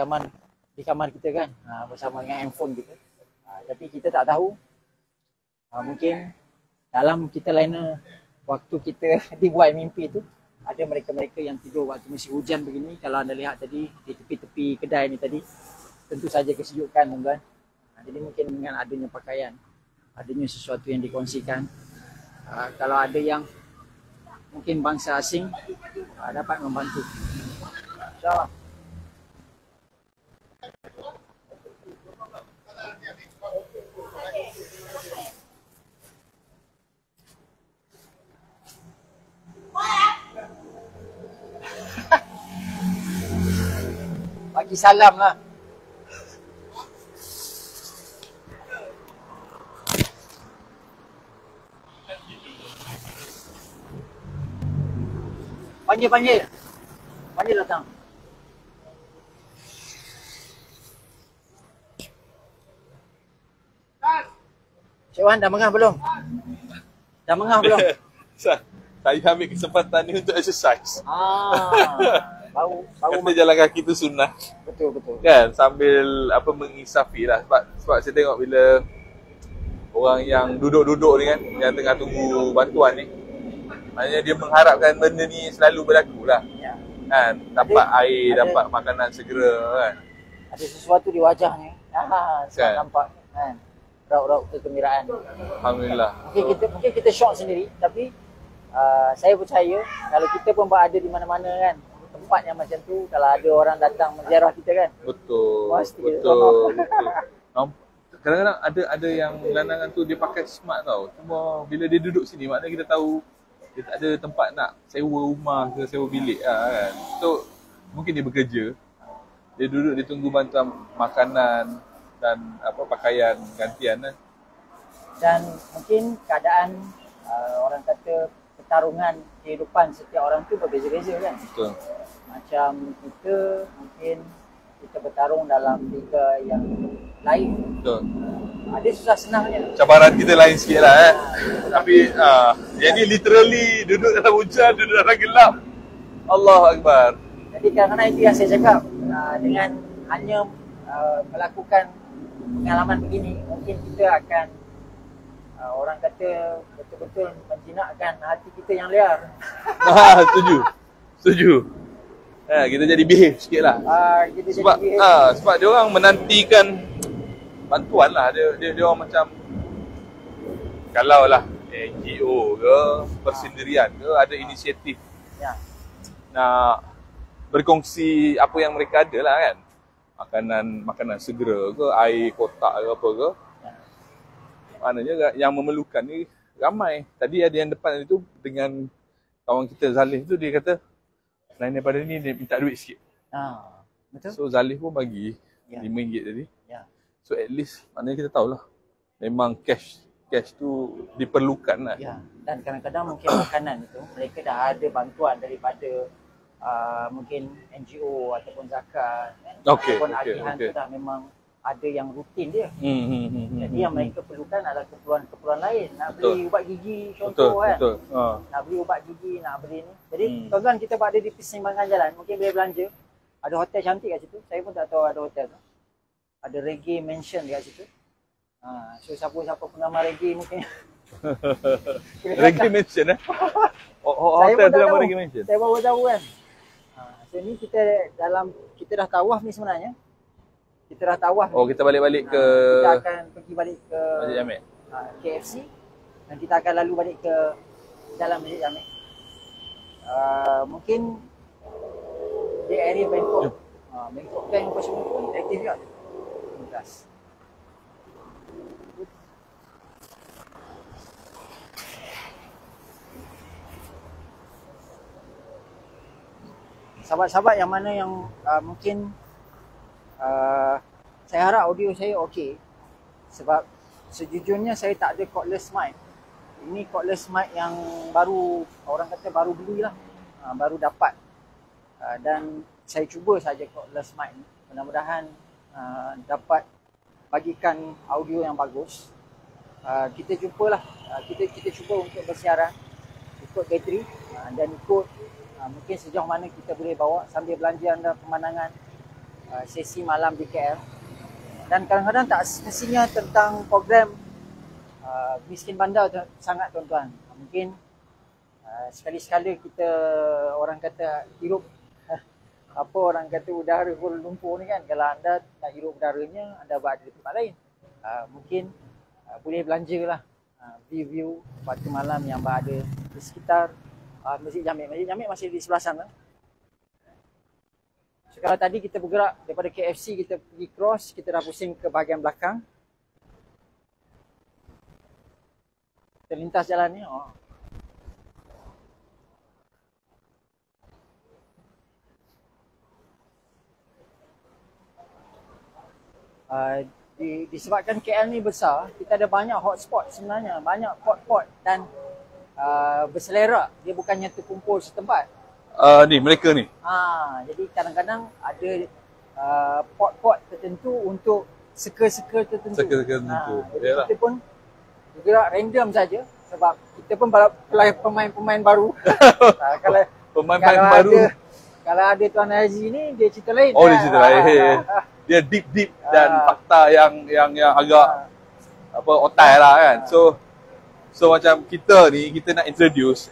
Speaker 1: kamar kita kan, bersama dengan handphone kita. Tapi kita tak tahu, mungkin dalam kita liner waktu kita dibuat mimpi tu, ada mereka-mereka yang tidur waktu musim hujan begini. Kalau anda lihat tadi di tepi-tepi kedai ni tadi, tentu saja kesejukan, tuan-tuan. Jadi mungkin dengan adanya pakaian, adanya sesuatu yang dikongsikan, kalau ada yang mungkin bangsa asing dapat membantu. InsyaAllah. Bagi salam lah. Panggil datang. Cik Wan, dah mengah belum? Dah mengah belum?
Speaker 2: Saya ambil kesempatan ni untuk exercise.
Speaker 1: Baru
Speaker 2: Kata jalan kaki tu sunnah.
Speaker 1: Betul.
Speaker 2: Kan, sambil mengisafi lah. Sebab saya tengok bila orang yang duduk-duduk ni kan, yang tengah tunggu bantuan ni, maknanya dia mengharapkan benda ni selalu berlaku lah.
Speaker 1: Ya.
Speaker 2: Kan, dapat air, dapat makanan segera kan.
Speaker 1: Ada sesuatu di wajahnya. Kan. Nampak kan. Raut-raut kegembiraan.
Speaker 2: Alhamdulillah.
Speaker 1: Mungkin kita shock sendiri, tapi saya percaya kalau kita pun berada di mana-mana kan, tempat yang macam tu, kalau ada orang datang menziarah kita kan.
Speaker 2: Betul.
Speaker 1: Betul.
Speaker 2: Kadang-kadang ada yang lanangan tu dia pakai smart tau. Cuma bila dia duduk sini, maknanya kita tahu dia tak ada tempat nak sewa rumah ke sewa bilik lah kan. So mungkin dia bekerja, dia duduk, dia tunggu bantuan makanan dan pakaian gantian lah.
Speaker 1: Dan mungkin keadaan orang kata pertarungan kehidupan setiap orang tu berbeza-beza kan.
Speaker 2: Betul.
Speaker 1: Macam kita mungkin kita bertarung dalam liga yang lain.
Speaker 2: Betul.
Speaker 1: Ada susah senangnya.
Speaker 2: Cabaran kita lain sikit lah Tapi yang ni literally duduk dalam hujan, duduk dalam gelap. Allahu Akbar.
Speaker 1: Jadi kadang-kadang itu yang saya cakap, dengan hanya melakukan pengalaman begini, mungkin kita akan orang kata betul-betul menjinakkan hati kita yang liar. Setuju.
Speaker 2: Kita jadi behave sikit lah. Sebab dia orang menantikan bantuan lah. Dia orang macam, kalau lah NGO ke, persendirian ke, ada inisiatif nak berkongsi apa yang mereka ada lah kan. Makanan segera ke, air kotak ke apa ke. Maknanya yang memerlukan ni ramai. Tadi ada yang depan itu dengan kawan kita Zalif tu, dia kata selain daripada ni dia minta duit sikit.
Speaker 1: Betul.
Speaker 2: So Zalif pun bagi RM5 tadi. So at least maknanya kita tahulah memang cash tu diperlukan lah.
Speaker 1: Dan kadang-kadang mungkin makanan itu mereka dah ada bantuan daripada mungkin NGO ataupun zakat ataupun agihan tu dah memang ada yang rutin dia. Jadi yang mereka perlukan adalah keperluan-keperluan lain. Nak beli ubat gigi contoh kan. Nak beli ubat gigi, nak beli ni. Jadi tuan-tuan, kita berada di persimpangan jalan, mungkin boleh belanja. Ada hotel cantik kat situ. Saya pun tak tahu ada hotel tu. Ada Reggae Mansion dekat situ. So siapa-siapa penggemar reggae mungkin.
Speaker 2: Reggae Mansion hotel tu nama Reggae Mansion.
Speaker 1: Saya baru tahu kan. So ni kita dah tawaf ni sebenarnya. Kita dah tawaf.
Speaker 2: Kita balik-balik ke,
Speaker 1: kita akan pergi balik ke
Speaker 2: Masjid Jamek,
Speaker 1: KFC, dan kita akan lalu balik ke dalam Masjid Jamek. Mungkin di area Bangkok. Bangkok kan yang pasal pun aktif juga. Sahabat-sahabat yang mana yang mungkin saya harap audio saya okey, sebab sejujurnya saya tak ada cordless mic. Ini cordless mic yang baru, orang kata baru belilah, baru dapat, dan saya cuba saja cordless mic ni. Mudah-mudahan dapat bagikan audio yang bagus. Kita jumpalah, kita cuba untuk bersiaran ikut bateri dan ikut mungkin sejauh mana kita boleh bawa sambil belanja anda pemandangan sesi malam di KL. Dan kadang-kadang tak semestinya tentang program miskin bandar sangat tuan-tuan. Mungkin sekali-sekala kita orang kata hirup orang kata udara Kuala Lumpur ni kan, kalau anda nak hirup udaranya anda buat di tempat lain, mungkin boleh belanja lah view waktu malam yang berada di sekitar Masjid Jamek. Masjid Jamek masih di sebelah sana. So, kalau tadi kita bergerak daripada KFC, kita pergi cross, kita dah pusing ke bahagian belakang. Kita lintas jalan ni. Disebabkan KL ni besar, kita ada banyak hotspot sebenarnya, banyak pot-pot dan berselerak. Dia bukannya terkumpul setempat.
Speaker 2: Ni mereka ni.
Speaker 1: Jadi kadang-kadang ada pot-pot tertentu untuk circle-circle tertentu.
Speaker 2: Circle-circle tertentu.
Speaker 1: Jadi kita pun bergerak random saja sebab kita pun pemain-pemain baru. Kalau
Speaker 2: pemain baru.
Speaker 1: Kalau ada Tuan Haji ni dia cerita lain.
Speaker 2: Oh, dia cerita lain. Dia deep dan fakta yang agak otai lah kan. So macam kita ni, kita nak introduce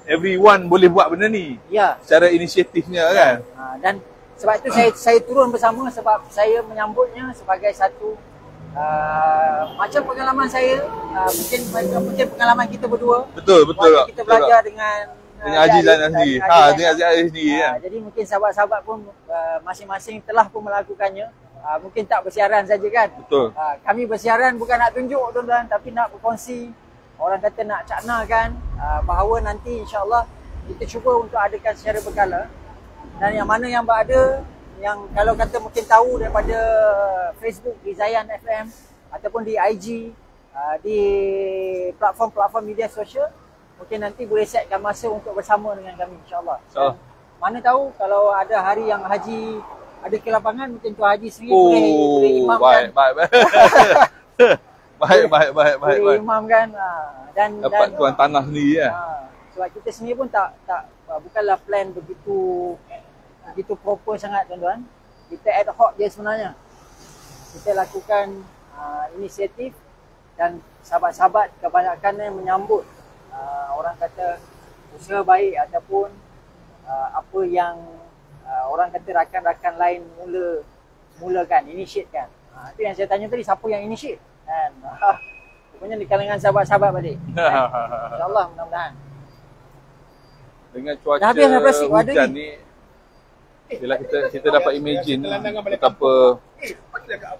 Speaker 2: everyone boleh buat benda ni.
Speaker 1: Ya.
Speaker 2: Secara inisiatifnya kan.
Speaker 1: Dan sebab itu saya turun bersama sebab saya menyambutnya sebagai satu macam pengalaman saya, mungkin pengalaman kita berdua.
Speaker 2: Betul.
Speaker 1: Kita belajar dengan
Speaker 2: Haji dan Haji. Dengan Haji sendiri kan.
Speaker 1: Jadi mungkin sahabat-sahabat pun masing-masing telah pun melakukannya. Mungkin tak bersiaran saja kan.
Speaker 2: Betul.
Speaker 1: Kami bersiaran bukan nak tunjuk tuan-tuan, tapi nak berkongsi. Orang kata nak caknakan bahawa nanti insya-Allah kita cuba untuk adakan secara berkala. Dan yang mana yang berada, yang kalau kata mungkin tahu daripada Facebook di Zayan FM ataupun di IG, di platform-platform media sosial, mungkin nanti boleh setkan masa untuk bersama dengan kami insya-Allah. Mana tahu kalau ada hari yang Haji ada ke lapangan, mungkin Tuan Haji sendiri boleh imamkan. Baik. Boleh imamkan dan
Speaker 2: dapat tuan tanah sendiri ya.
Speaker 1: Sebab kita sendiri pun tak bukanlah plan begitu proper sangat tuan-tuan. Kita ad hoc je sebenarnya. Kita lakukan inisiatif dan sahabat-sahabat kebanyakan menyambut orang kata usaha baik ataupun apa yang orang kata rakan-rakan lain mulakan, initiate kan. Itu yang saya tanya tadi, siapa yang initiate kan. Rupanya di kalangan sahabat-sahabat balik. InsyaAllah mudah-mudahan.
Speaker 2: Dengan cuaca hujan ni, bila kita dapat imagine betapa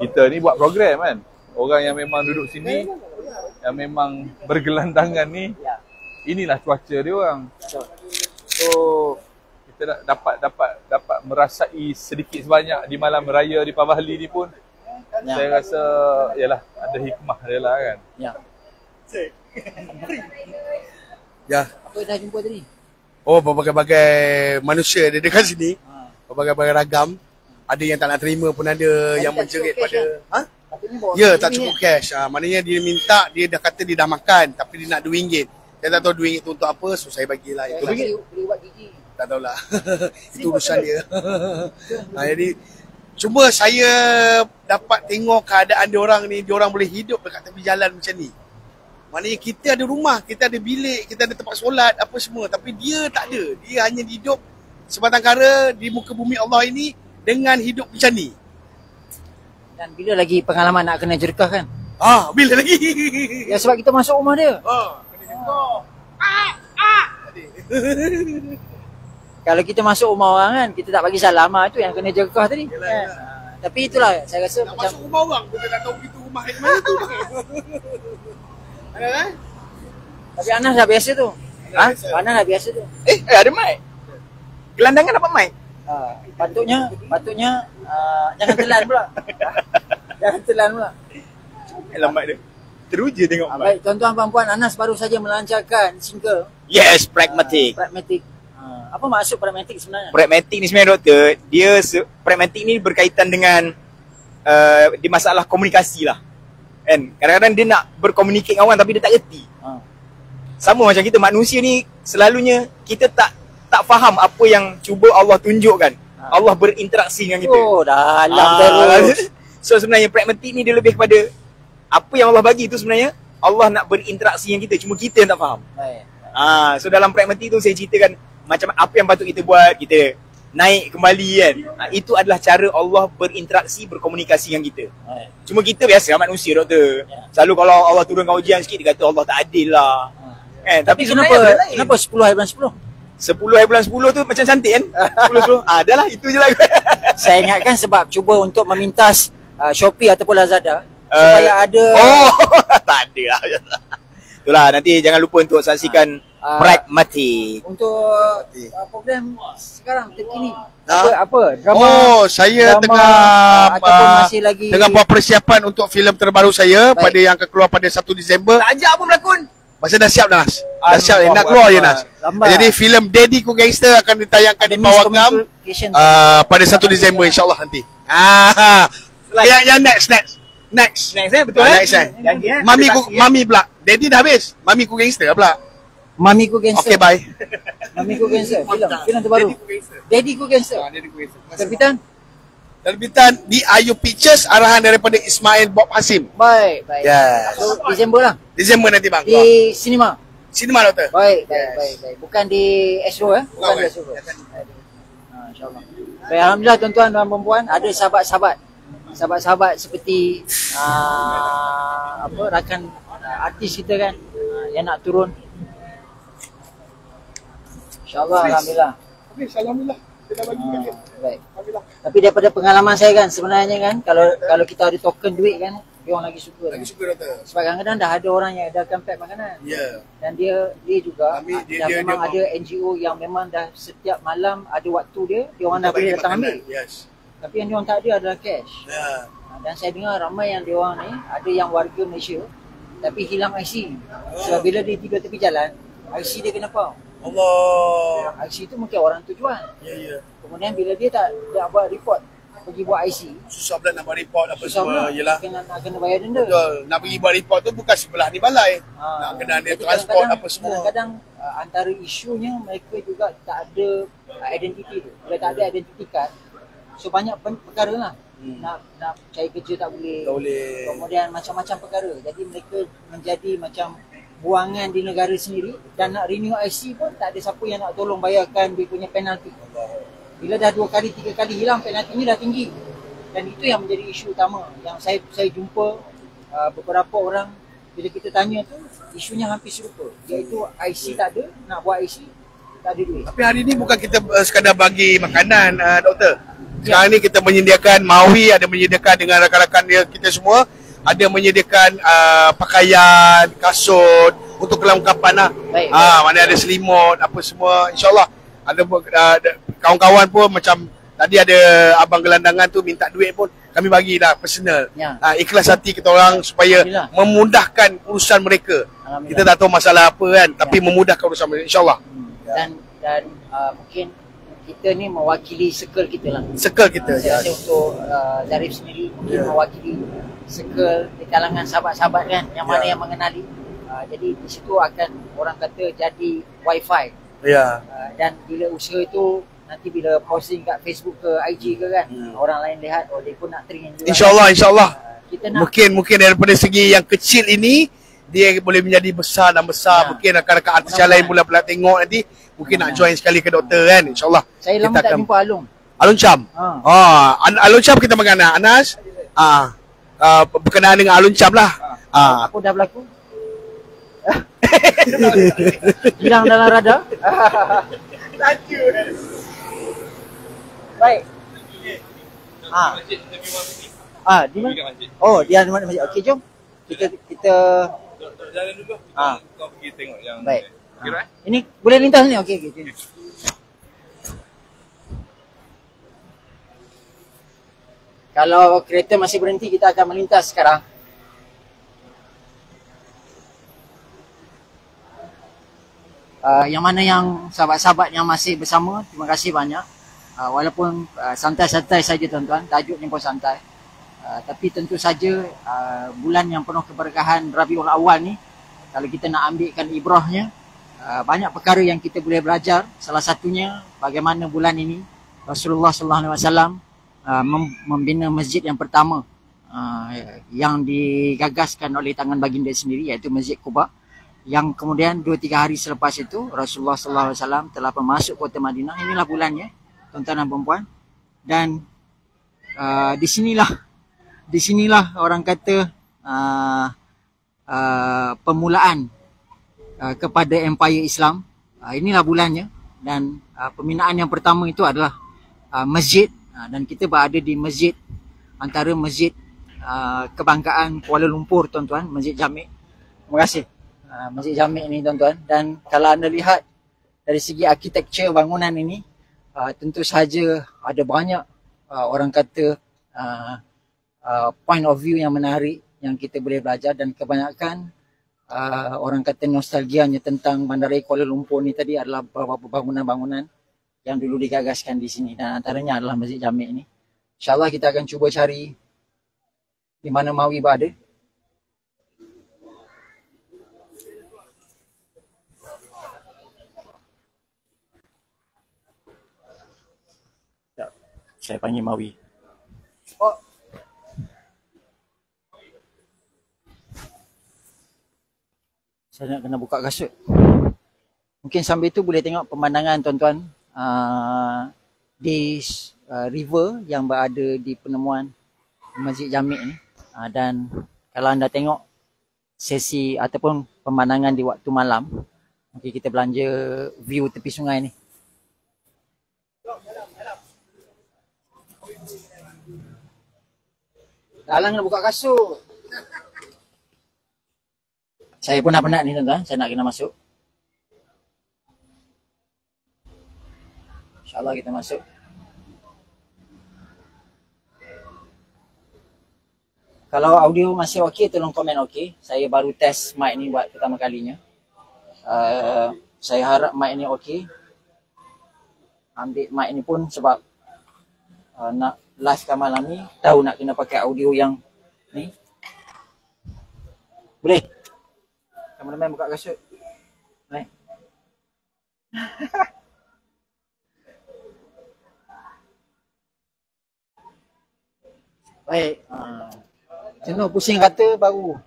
Speaker 2: kita ni buat program kan. Orang yang memang duduk sini, yang memang bergelandangan ni, inilah cuaca dia orang. So kita dapat merasai sedikit sebanyak di malam raya di Pavali ni pun, saya rasa yalah ada hikmah dia lah kan.
Speaker 1: Apa dah jumpa tadi?
Speaker 5: Berbagai-bagai manusia ada dekat sini. Berbagai-bagai ragam. Ada yang tak nak terima pun ada, yang menjerit pada tak cukup cash. Maknanya dia minta, dia dah kata dia dah makan tapi dia nak RM2. Saya tak tahu RM2 tu untuk apa, so saya bagilah RM2.
Speaker 1: Boleh buat gigi.
Speaker 5: Tak tahulah. Itu urusan dia. Jadi cuma saya dapat tengok keadaan diorang ni, diorang boleh hidup dekat tepi jalan macam ni. Maknanya kita ada rumah, kita ada bilik, kita ada tempat solat, apa semua. Tapi dia tak ada. Dia hanya hidup sebatang kara di muka bumi Allah ini dengan hidup macam ni.
Speaker 1: Dan bila lagi pengalaman nak kena jerkah kan?
Speaker 5: Bila lagi?
Speaker 1: Ya sebab kita masuk rumah dia.
Speaker 5: Kena jerkah.
Speaker 1: Kalau kita masuk rumah orang kan, kita tak bagi salam, itu yang kena jerkah tadi. Kan? Tapi itulah saya rasa
Speaker 5: nak
Speaker 1: macam
Speaker 5: masuk rumah orang, kita tak tahu pintu rumah di mana tu. Ada kan?
Speaker 1: Tapi Anas dah biasa tu. Anas dah biasa tu.
Speaker 6: Ada mic. Gelandangan dapat mic.
Speaker 1: Patutnya jangan telan pula. Jangan telan pula.
Speaker 6: Mic dia. Teruja tengok mic.
Speaker 1: Baik, tuan-tuan puan-puan, Anas baru saja melancarkan single.
Speaker 6: Yes, Pragmatic.
Speaker 1: Pragmatic. Apa maksud pragmatic sebenarnya?
Speaker 6: Pragmatic ni sebenarnya doktor, pragmatic ni berkaitan dengan di masalah komunikasi lah. Kan? Kadang-kadang dia nak berkomunikasi dengan orang tapi dia tak reti. Sama macam kita manusia ni, selalunya kita tak faham apa yang cuba Allah tunjukkan. Allah berinteraksi dengan kita.
Speaker 1: Oh, dalam terus.
Speaker 6: So sebenarnya pragmatik ni dia lebih kepada apa yang Allah bagi tu sebenarnya Allah nak berinteraksi dengan kita, cuma kita yang tak faham. So dalam pragmatik tu saya ceritakan macam apa yang patut kita buat, kita naik kembali kan. Itu adalah cara Allah berinteraksi, berkomunikasi dengan kita. Cuma kita biasa manusia, doktor. Selalu kalau Allah turunkan ujian sikit dia kata Allah tak adil lah.
Speaker 1: Tapi kenapa 10 hari bulan 10?
Speaker 6: 10 hari bulan 10 tu macam cantik kan? 10. Dah lah, itu je lah.
Speaker 1: Saya ingatkan sebab cuba untuk memintas Shopee ataupun Lazada supaya ada.
Speaker 6: Tak ada lah. Itulah, nanti jangan lupa untuk saksikan Pragmatik.
Speaker 1: Untuk program sekarang terkini. Apa? Drama?
Speaker 5: Saya tengah
Speaker 1: ataupun masih lagi
Speaker 5: tengah buat persiapan untuk filem terbaru saya. Pada yang akan keluar pada 1 Disember.
Speaker 6: Tak ajak pun berlakon.
Speaker 5: Masa dah siap dah, Nas. Dah siap, nak keluar je, Nas. Jadi filem Daddy Ku Gangster akan ditayangkan di Pawagam pada 1 Disember insyaAllah nanti. Yang next
Speaker 6: Betul
Speaker 5: next Mami pula. Daddy dah habis. Mami Ku Gangster pula.
Speaker 1: Mami Ku Gangster.
Speaker 5: Okay, bye.
Speaker 1: Mami Ku Gangster. Filem terbaru. Daddy Ku Gangster.
Speaker 5: Terbitan di Ayu Pictures, arahan daripada Ismail Bob Hasim.
Speaker 1: Baik.
Speaker 5: Yes.
Speaker 1: So, Disember lah.
Speaker 5: Disember nanti bang.
Speaker 1: Di sinema.
Speaker 5: Sinema, doktor.
Speaker 1: Baik. Bukan di Astro Bukan di Astro. InsyaAllah. Baik, alhamdulillah tuan-tuan dan puan-puan, ada sahabat-sahabat seperti rakan artis kita kan yang nak turun. InsyaAllah, alhamdulillah.
Speaker 5: Alhamdulillah. Kita bagi
Speaker 1: baik. Tapi daripada pengalaman saya kan, sebenarnya kan kalau kita ada token duit kan, dia orang lagi suka.
Speaker 5: Doktor.
Speaker 1: Sebab kadang-kadang dah ada orang yang edarkan pack makanan.
Speaker 5: Ya.
Speaker 1: Dan dia juga
Speaker 5: dia
Speaker 1: memang ada NGO yang memang dah setiap malam ada waktu dia orang dah boleh datang ambil.
Speaker 5: Yes.
Speaker 1: Tapi yang dia orang tak ada adalah cash.
Speaker 5: Ya.
Speaker 1: Dan saya dengar ramai yang dia orang ni ada yang warga Malaysia tapi hilang IC. Sebab bila dia tidur tepi jalan, IC dia kenapa?
Speaker 5: Allah.
Speaker 1: IC tu mungkin orang tujuan.
Speaker 5: Ya.
Speaker 1: Kemudian bila dia tak buat report, pergi buat IC,
Speaker 5: susah pula nak buat report apa
Speaker 1: susah
Speaker 5: semua. Yelah.
Speaker 1: Kena bayar denda.
Speaker 5: Betul. Nak pergi buat report tu bukan sebelah ni balai. Nak kena ada transport apa semua.
Speaker 1: Kadang-kadang antara isunya mereka juga tak ada identiti tu. Bila tak ada identiti card, so banyak perkara lah. Nak cari kerja tak boleh. Kemudian macam-macam perkara. Jadi mereka menjadi macam buangan di negara sendiri, dan nak renew IC pun tak ada siapa yang nak tolong bayarkan dia punya penalti. Bila dah 2 kali 3 kali hilang, penaltinya dah tinggi. Dan itu yang menjadi isu utama yang saya jumpa beberapa orang. Bila kita tanya tu, isunya hampir serupa, iaitu IC tak ada, nak buat IC tak ada duit.
Speaker 5: Tapi hari ni bukan kita sekadar bagi makanan, doktor. Sekarang ni kita menyediakan, Mawi ada menyediakan dengan rakan-rakan dia, kita semua ada menyediakan pakaian, kasut untuk kelengkapan lah. Mana ada selimut apa semua, insyaAllah. Ada kawan-kawan pun macam tadi ada abang gelandangan tu minta duit pun kami bagi dah personal. Ikhlas hati kita orang supaya memudahkan urusan mereka. Kita tak tahu masalah apa kan, tapi memudahkan urusan mereka, insyaAllah.
Speaker 1: Dan mungkin kita ni mewakili circle kita lah.
Speaker 5: Circle kita.
Speaker 1: Saya untuk Zarif sendiri mungkin mewakili circle di kalangan sahabat-sahabat kan, yang mana yang mengenali. Jadi di situ akan orang kata jadi wifi. Dan bila usaha itu nanti bila posting kat Facebook ke IG ke kan, orang lain lihat, dia pun nak train juga.
Speaker 5: InsyaAllah.
Speaker 1: Kita nak
Speaker 5: mungkin daripada segi yang kecil ini dia boleh menjadi besar dan besar. Mungkin rakan-rakan artis yang lain pula tengok nanti, mungkin nak join sekali ke doktor kan, insyaAllah.
Speaker 1: Saya lama tak jumpa
Speaker 5: Alun Cham. Alun Cham kita mengenal Anas. Berkenaan dengan Alun Cham lah.
Speaker 1: Aku dah berlaku. Hilang dalam radar. Baik. Di mana? Oh, dia ada masjid. Okey, jom. Kita
Speaker 2: jalan dulu. Kau pergi tengok yang.
Speaker 1: Baik. Ini boleh lintas ni. Okey. Kalau kereta masih berhenti, kita akan melintas sekarang. Yang mana yang sahabat-sahabat yang masih bersama, terima kasih banyak. Walaupun santai-santai saja tuan-tuan, tajuknya pun santai. Tapi tentu saja bulan yang penuh keberkahan Rabiul Awal ni, kalau kita nak ambilkan ibrahnya, banyak perkara yang kita boleh belajar. Salah satunya bagaimana bulan ini Rasulullah SAW membina masjid yang pertama yang digagaskan oleh tangan baginda sendiri, iaitu Masjid Quba, yang kemudian 2-3 hari selepas itu Rasulullah SAW telah masuk kota Madinah. Inilah bulannya, tuan-tuan dan puan-puan. Dan di sinilah orang kata permulaan kepada empire Islam. Inilah bulannya, dan pembinaan yang pertama itu adalah masjid, dan kita berada di masjid, antara masjid kebanggaan Kuala Lumpur, tuan-tuan, Masjid Jamek. Terima kasih. Masjid Jamek ni, tuan-tuan. Dan kalau anda lihat dari segi arkitektur bangunan ini, tentu saja ada banyak orang kata point of view yang menarik yang kita boleh belajar, dan kebanyakan orang kata nostalgianya tentang Bandaraya Kuala Lumpur ni tadi adalah beberapa bangunan-bangunan yang dulu digagaskan di sini, dan antaranya adalah Masjid Jamek ini. InsyaAllah kita akan cuba cari di mana Mawi berada. Saya panggil Mawi. Oh. Saya nak kena buka kasut. Mungkin sambil itu boleh tengok pemandangan, tuan-tuan, di river yang berada di penemuan Masjid Jamek ni. Dan kalau anda tengok sesi ataupun pemandangan di waktu malam, okay, kita belanja view tepi sungai ni. Dalang nak buka kasut. Saya pun nak penat ni, tuan-tuan. Saya nak kena masuk. InsyaAllah kita masuk. Kalau audio masih okey, tolong komen okey. Saya baru test mic ni buat pertama kalinya. Saya harap mic ni okey. Ambil mic ni pun sebab nak live kan malam ni, tahu nak kena pakai audio yang ni. Boleh? Kameraman buka kasut. Baik. Baik. Jenuh pusing kata baru.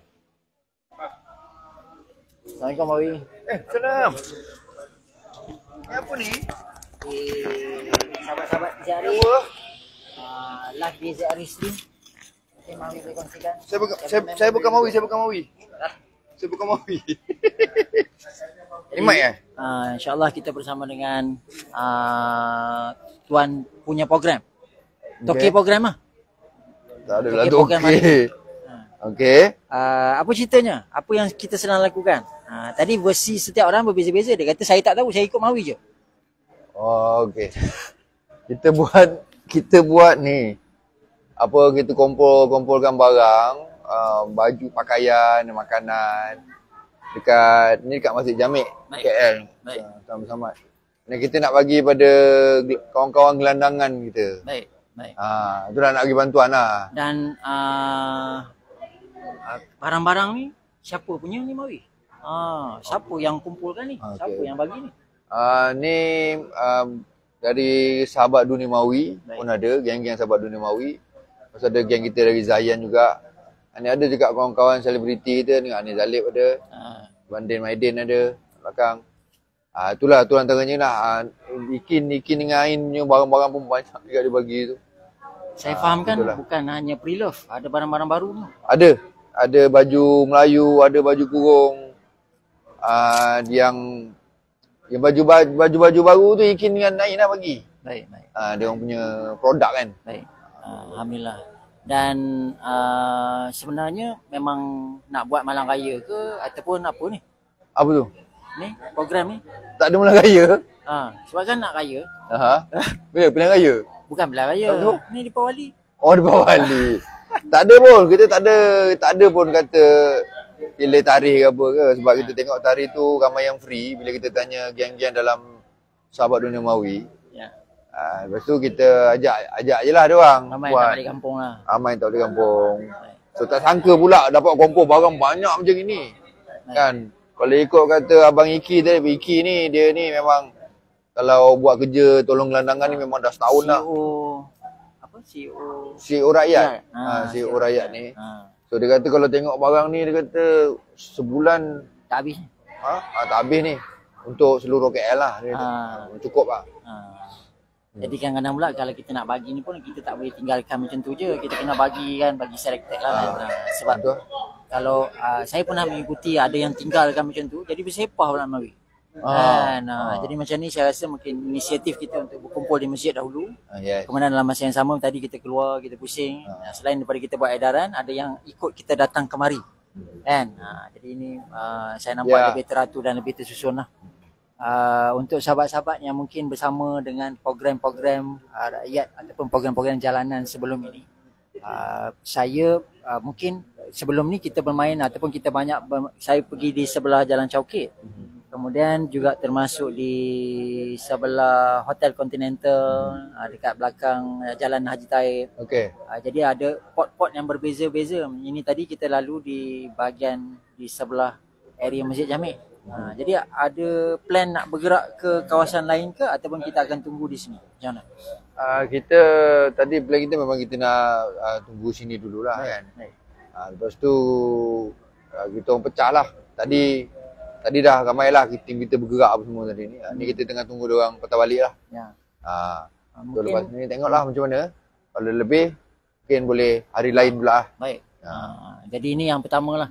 Speaker 1: Assalamualaikum Mawi.
Speaker 8: Salam. Ni apa ni?
Speaker 1: Sahabat-sahabat Zari. Live di Zari Stream. Okay, Mawi boleh kongsikan.
Speaker 8: Saya bukan Mawi, saya bukan Mawi. Saya bukan Mawi. Ini mic eh?
Speaker 1: InsyaAllah kita bersama dengan Tuan punya program. Toki program lah.
Speaker 8: Tak ada lah tu, okey. Okey.
Speaker 1: Apa ceritanya? Apa yang kita sedang lakukan? Tadi versi setiap orang berbeza-beza. Dia kata saya tak tahu, saya ikut Mawi je.
Speaker 8: Oh, okey. Kita buat ni. Apa, kita kumpulkan barang, baju, pakaian, makanan dekat Masjid Jamek, KL.
Speaker 1: Baik.
Speaker 8: Sama-sama. Dan kita nak bagi pada kawan-kawan gelandangan kita.
Speaker 1: Baik. Baik.
Speaker 8: Itulah nak bagi bantuan lah.
Speaker 1: Dan barang-barang ni siapa punya ni Mawi? Siapa yang kumpulkan ni?
Speaker 8: Okay.
Speaker 1: Siapa yang bagi ni?
Speaker 8: Ni dari sahabat dunia Mawi.
Speaker 1: Baik.
Speaker 8: Pun ada, geng-geng sahabat dunia Mawi. Lepas ada geng kita dari Zayan juga. Ni ada juga kawan-kawan selebriti kita ni, Ani Zalib ada. Bandin Maidin ada belakang. Itulah tu antaranya lah. Ikin dengan Ain punya barang-barang pun banyak juga dia bagi tu.
Speaker 1: Saya fahamkan bukan hanya pre-love, ada barang-barang baru tu.
Speaker 8: Ada baju Melayu, ada baju kurung. Yang baju-baju baru tu Ikin dengan Ain lah bagi.
Speaker 1: Baik.
Speaker 8: Dia orang punya produk kan.
Speaker 1: Baik. Alhamdulillah. Dan sebenarnya memang nak buat malam raya ke ataupun apa ni?
Speaker 8: Apa tu?
Speaker 1: Ni program ni?
Speaker 8: Tak ada malam raya.
Speaker 1: Sebab kan nak raya.
Speaker 8: Pilihan raya.
Speaker 1: Bukan pilihan raya. Ni Deepawali.
Speaker 8: Oh, Deepawali. Tak ada pun. Kita tak ada pun kata pilih tarikh ke apa ke. Sebab kita tengok tarikh tu ramai yang free. Bila kita tanya geng-geng dalam sahabat dunia Mawi. Lepas tu kita ajak je lah dia orang.
Speaker 1: Ramai tak balik kampung lah.
Speaker 8: Ramai tak balik kampung. So tak sangka pula dapat kumpul barang banyak macam ni. Kan? Kalau ikut kata Abang Iki tadi, Iki ni dia ni memang kalau buat kerja tolong gelandangan ni memang dah setahun dah. CEO rakyat. CEO rakyat ni. So dia kata kalau tengok barang ni dia kata sebulan
Speaker 1: tak habis.
Speaker 8: Tak habis ni. Untuk seluruh KL lah. Dia cukup lah.
Speaker 1: Jadi kadang-kadang pula kalau kita nak bagi ni pun kita tak boleh tinggalkan macam tu je. Kita kena bagi kan, bagi selected lah kan. Sebab kalau saya pernah mengikuti ada yang tinggalkan macam tu, jadi bersepah pula Mawi. Jadi macam ni saya rasa mungkin inisiatif kita untuk berkumpul di masjid dahulu. Kemudian dalam masa yang sama tadi kita keluar, kita pusing. Selain daripada kita buat edaran, ada yang ikut kita datang kemari. Kan? Jadi ini saya nampak lebih teratur dan lebih tersusun lah. Untuk sahabat-sahabat yang mungkin bersama dengan program-program rakyat ataupun program-program jalanan sebelum ini, saya mungkin sebelum ni kita bermain ataupun kita saya pergi di sebelah Jalan Chowkit, kemudian juga termasuk di sebelah Hotel Continental, dekat belakang Jalan Haji Taib. Jadi ada pot-pot yang berbeza-beza. Ini tadi kita lalu di bahagian di sebelah area Masjid Jamek. Jadi ada plan nak bergerak ke kawasan lain ke ataupun kita akan tunggu di sini? Macam mana?
Speaker 8: Kita tadi plan kita memang kita nak tunggu sini dululah kan. Lepas tu kita orang pecah lah. Tadi dah ramai lah tim kita bergerak apa semua tadi ni. Ni kita tengah tunggu dia orang patah balik lah. So lepas ni tengoklah macam mana. Kalau lebih mungkin boleh hari lain pula lah.
Speaker 1: Baik. Jadi ini yang pertama lah.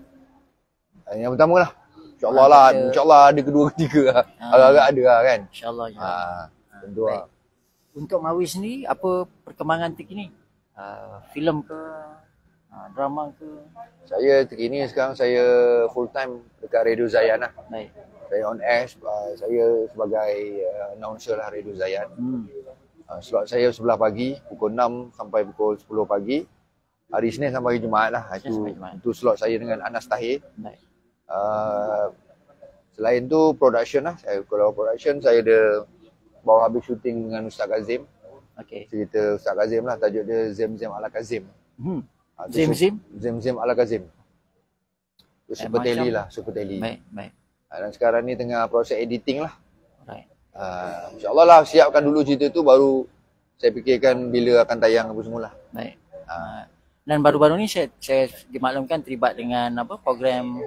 Speaker 8: Yang pertama lah. InsyaAllah ada kedua ketiga lah. Agak-agak ada lah kan.
Speaker 1: InsyaAllah.
Speaker 8: Tentu lah.
Speaker 1: Untuk Mawi sendiri, apa perkembangan terkini? Filem ke? Drama ke?
Speaker 8: Saya terkini sekarang saya full time dekat Radio Zayan lah.
Speaker 1: Baik.
Speaker 8: Saya on air, saya sebagai announcer lah Radio Zayan. Slot saya sebelah pagi, pukul 6 sampai pukul 10 pagi. Hari Senin sampai hari Jumaat lah. Itu slot saya dengan Anas Tahir.
Speaker 1: Baik.
Speaker 8: Selain tu production lah. Kalau production saya ada baru habis syuting dengan Ustaz Kazim. Cerita Ustaz Kazim lah, tajuk dia Zem-Zem ala Kazim. Zem-Zem ala Kazim. Super Tele lah, Super Tele.
Speaker 1: Baik.
Speaker 8: Dan sekarang ni tengah proses editing lah. InsyaAllah lah siapkan dulu cerita tu baru saya fikirkan bila akan tayang apa semualah.
Speaker 1: Baik. Dan baru-baru ni saya dimaklumkan terlibat dengan program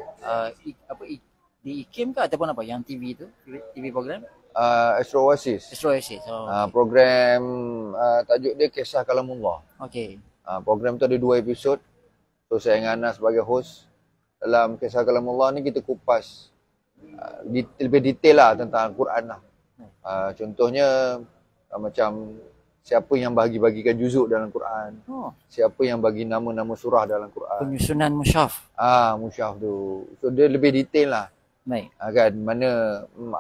Speaker 1: di IKIM ke ataupun apa yang TV tu, TV program
Speaker 8: Astro Oasis. Program tajuk dia Kisah Kalamullah. Program tu ada 2 episod. So saya dengan Anas sebagai host. Dalam Kisah Kalamullah ni kita kupas lebih detail lah tentang Al-Quran lah. Contohnya macam siapa yang bagi-bagikan juzuk dalam Quran. Siapa yang bagi nama-nama surah dalam Quran.
Speaker 1: Penyusunan mushaf.
Speaker 8: Mushaf tu. So dia lebih detail lah.
Speaker 1: Baik.
Speaker 8: Kan mana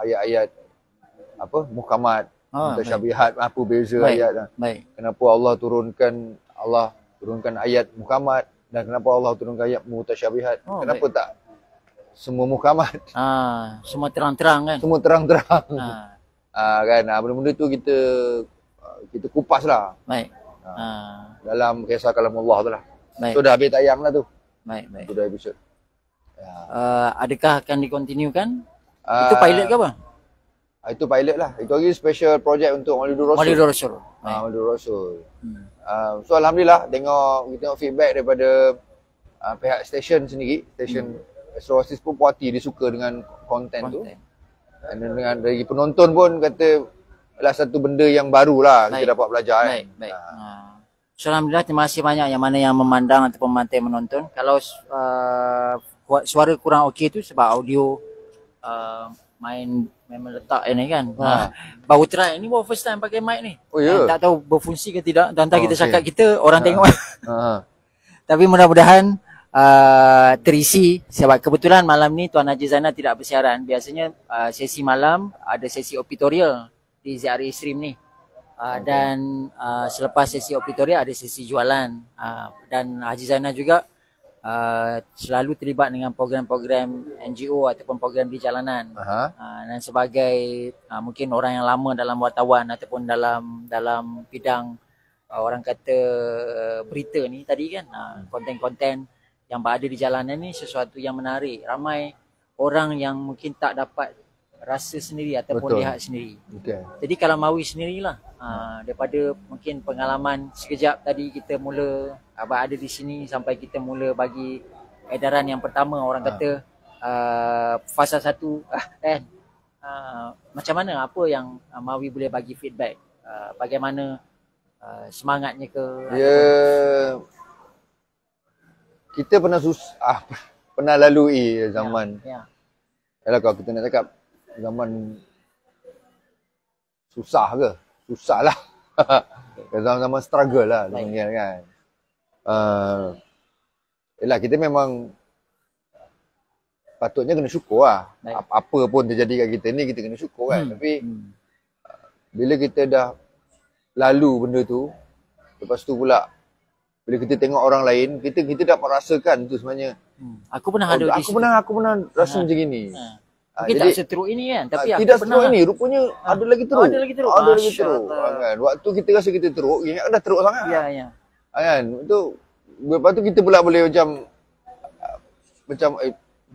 Speaker 8: ayat-ayat muhkamat, mutasyabihat, apa beza ayat lah. Kenapa Allah turunkan ayat muhkamat dan kenapa Allah turunkan ayat mutasyabihat. Kenapa tak semua muhkamat?
Speaker 1: Semua terang-terang kan?
Speaker 8: Semua terang-terang. Kan benda-benda tu kita kupas lah.
Speaker 1: Baik.
Speaker 8: Dalam Kisah Kalamullah tu lah. So dah habis tayang lah tu.
Speaker 1: Baik.
Speaker 8: Itu dah episod.
Speaker 1: Adakah akan dikontinukan? Itu pilot ke apa?
Speaker 8: Itu pilot lah. Itu lagi special project untuk Maulidur Rasul. Maulidur Rasul. So alhamdulillah tengok feedback daripada pihak stesen sendiri. Stesen Astro Oasis pun puas hati, dia suka dengan konten tu. Dan dengan dari penonton pun kata adalah satu benda yang baru lah kita dapat belajar.
Speaker 1: Baik. So, alhamdulillah terima kasih banyak yang mana yang memandang ataupun memantai menonton. Kalau suara kurang okey tu sebab audio memang letak ni kan. Baru try ni, baru first time pakai mic ni. Tak tahu berfungsi ke tidak. Dan kita cakap kita orang tengok. Tapi mudah-mudahan terisi sebab kebetulan malam ni Tuan Haji Zainal tidak bersiaran. Biasanya sesi malam ada sesi operatorial di ZRA Stream ni. Dan selepas sesi operatorial ada sesi jualan. Dan Haji Zainal juga selalu terlibat dengan program-program NGO ataupun program di jalanan. Dan sebagai mungkin orang yang lama dalam wartawan ataupun dalam bidang orang kata berita ni tadi kan, konten-konten yang berada di jalanan ni sesuatu yang menarik. Ramai orang yang mungkin tak dapat rasa sendiri ataupun lihat sendiri. Jadi kalau Mawi sendirilah, daripada mungkin pengalaman sekejap tadi kita mula ada di sini sampai kita mula bagi edaran yang pertama orang kata fasa 1 kan. Macam mana, apa yang Mawi boleh bagi feedback, bagaimana semangatnya ke?
Speaker 8: Kita pernah pernah lalui zaman. Yalah, kalau kita nak cakap zaman susah ke? Susah lah. Zaman-zaman struggle lah kan. Yalah, kita memang patutnya kena syukur lah. Apa pun terjadi kat kita ni, kita kena syukur kan. Tapi bila kita dah lalu benda tu, lepas tu pula bila kita tengok orang lain, kita dapat rasakan tu sebenarnya.
Speaker 1: Aku pernah ada
Speaker 8: aku pernah rasa macam gini.
Speaker 1: Mungkin tak seteruk ini kan, tapi
Speaker 8: tidak seteruk ini, rupanya ada lagi teruk. Ada lagi teruk. Kan? Waktu kita rasa kita teruk, ingat dah teruk sangat.
Speaker 1: Ya.
Speaker 8: Kan? Itu lepas tu kita pula boleh macam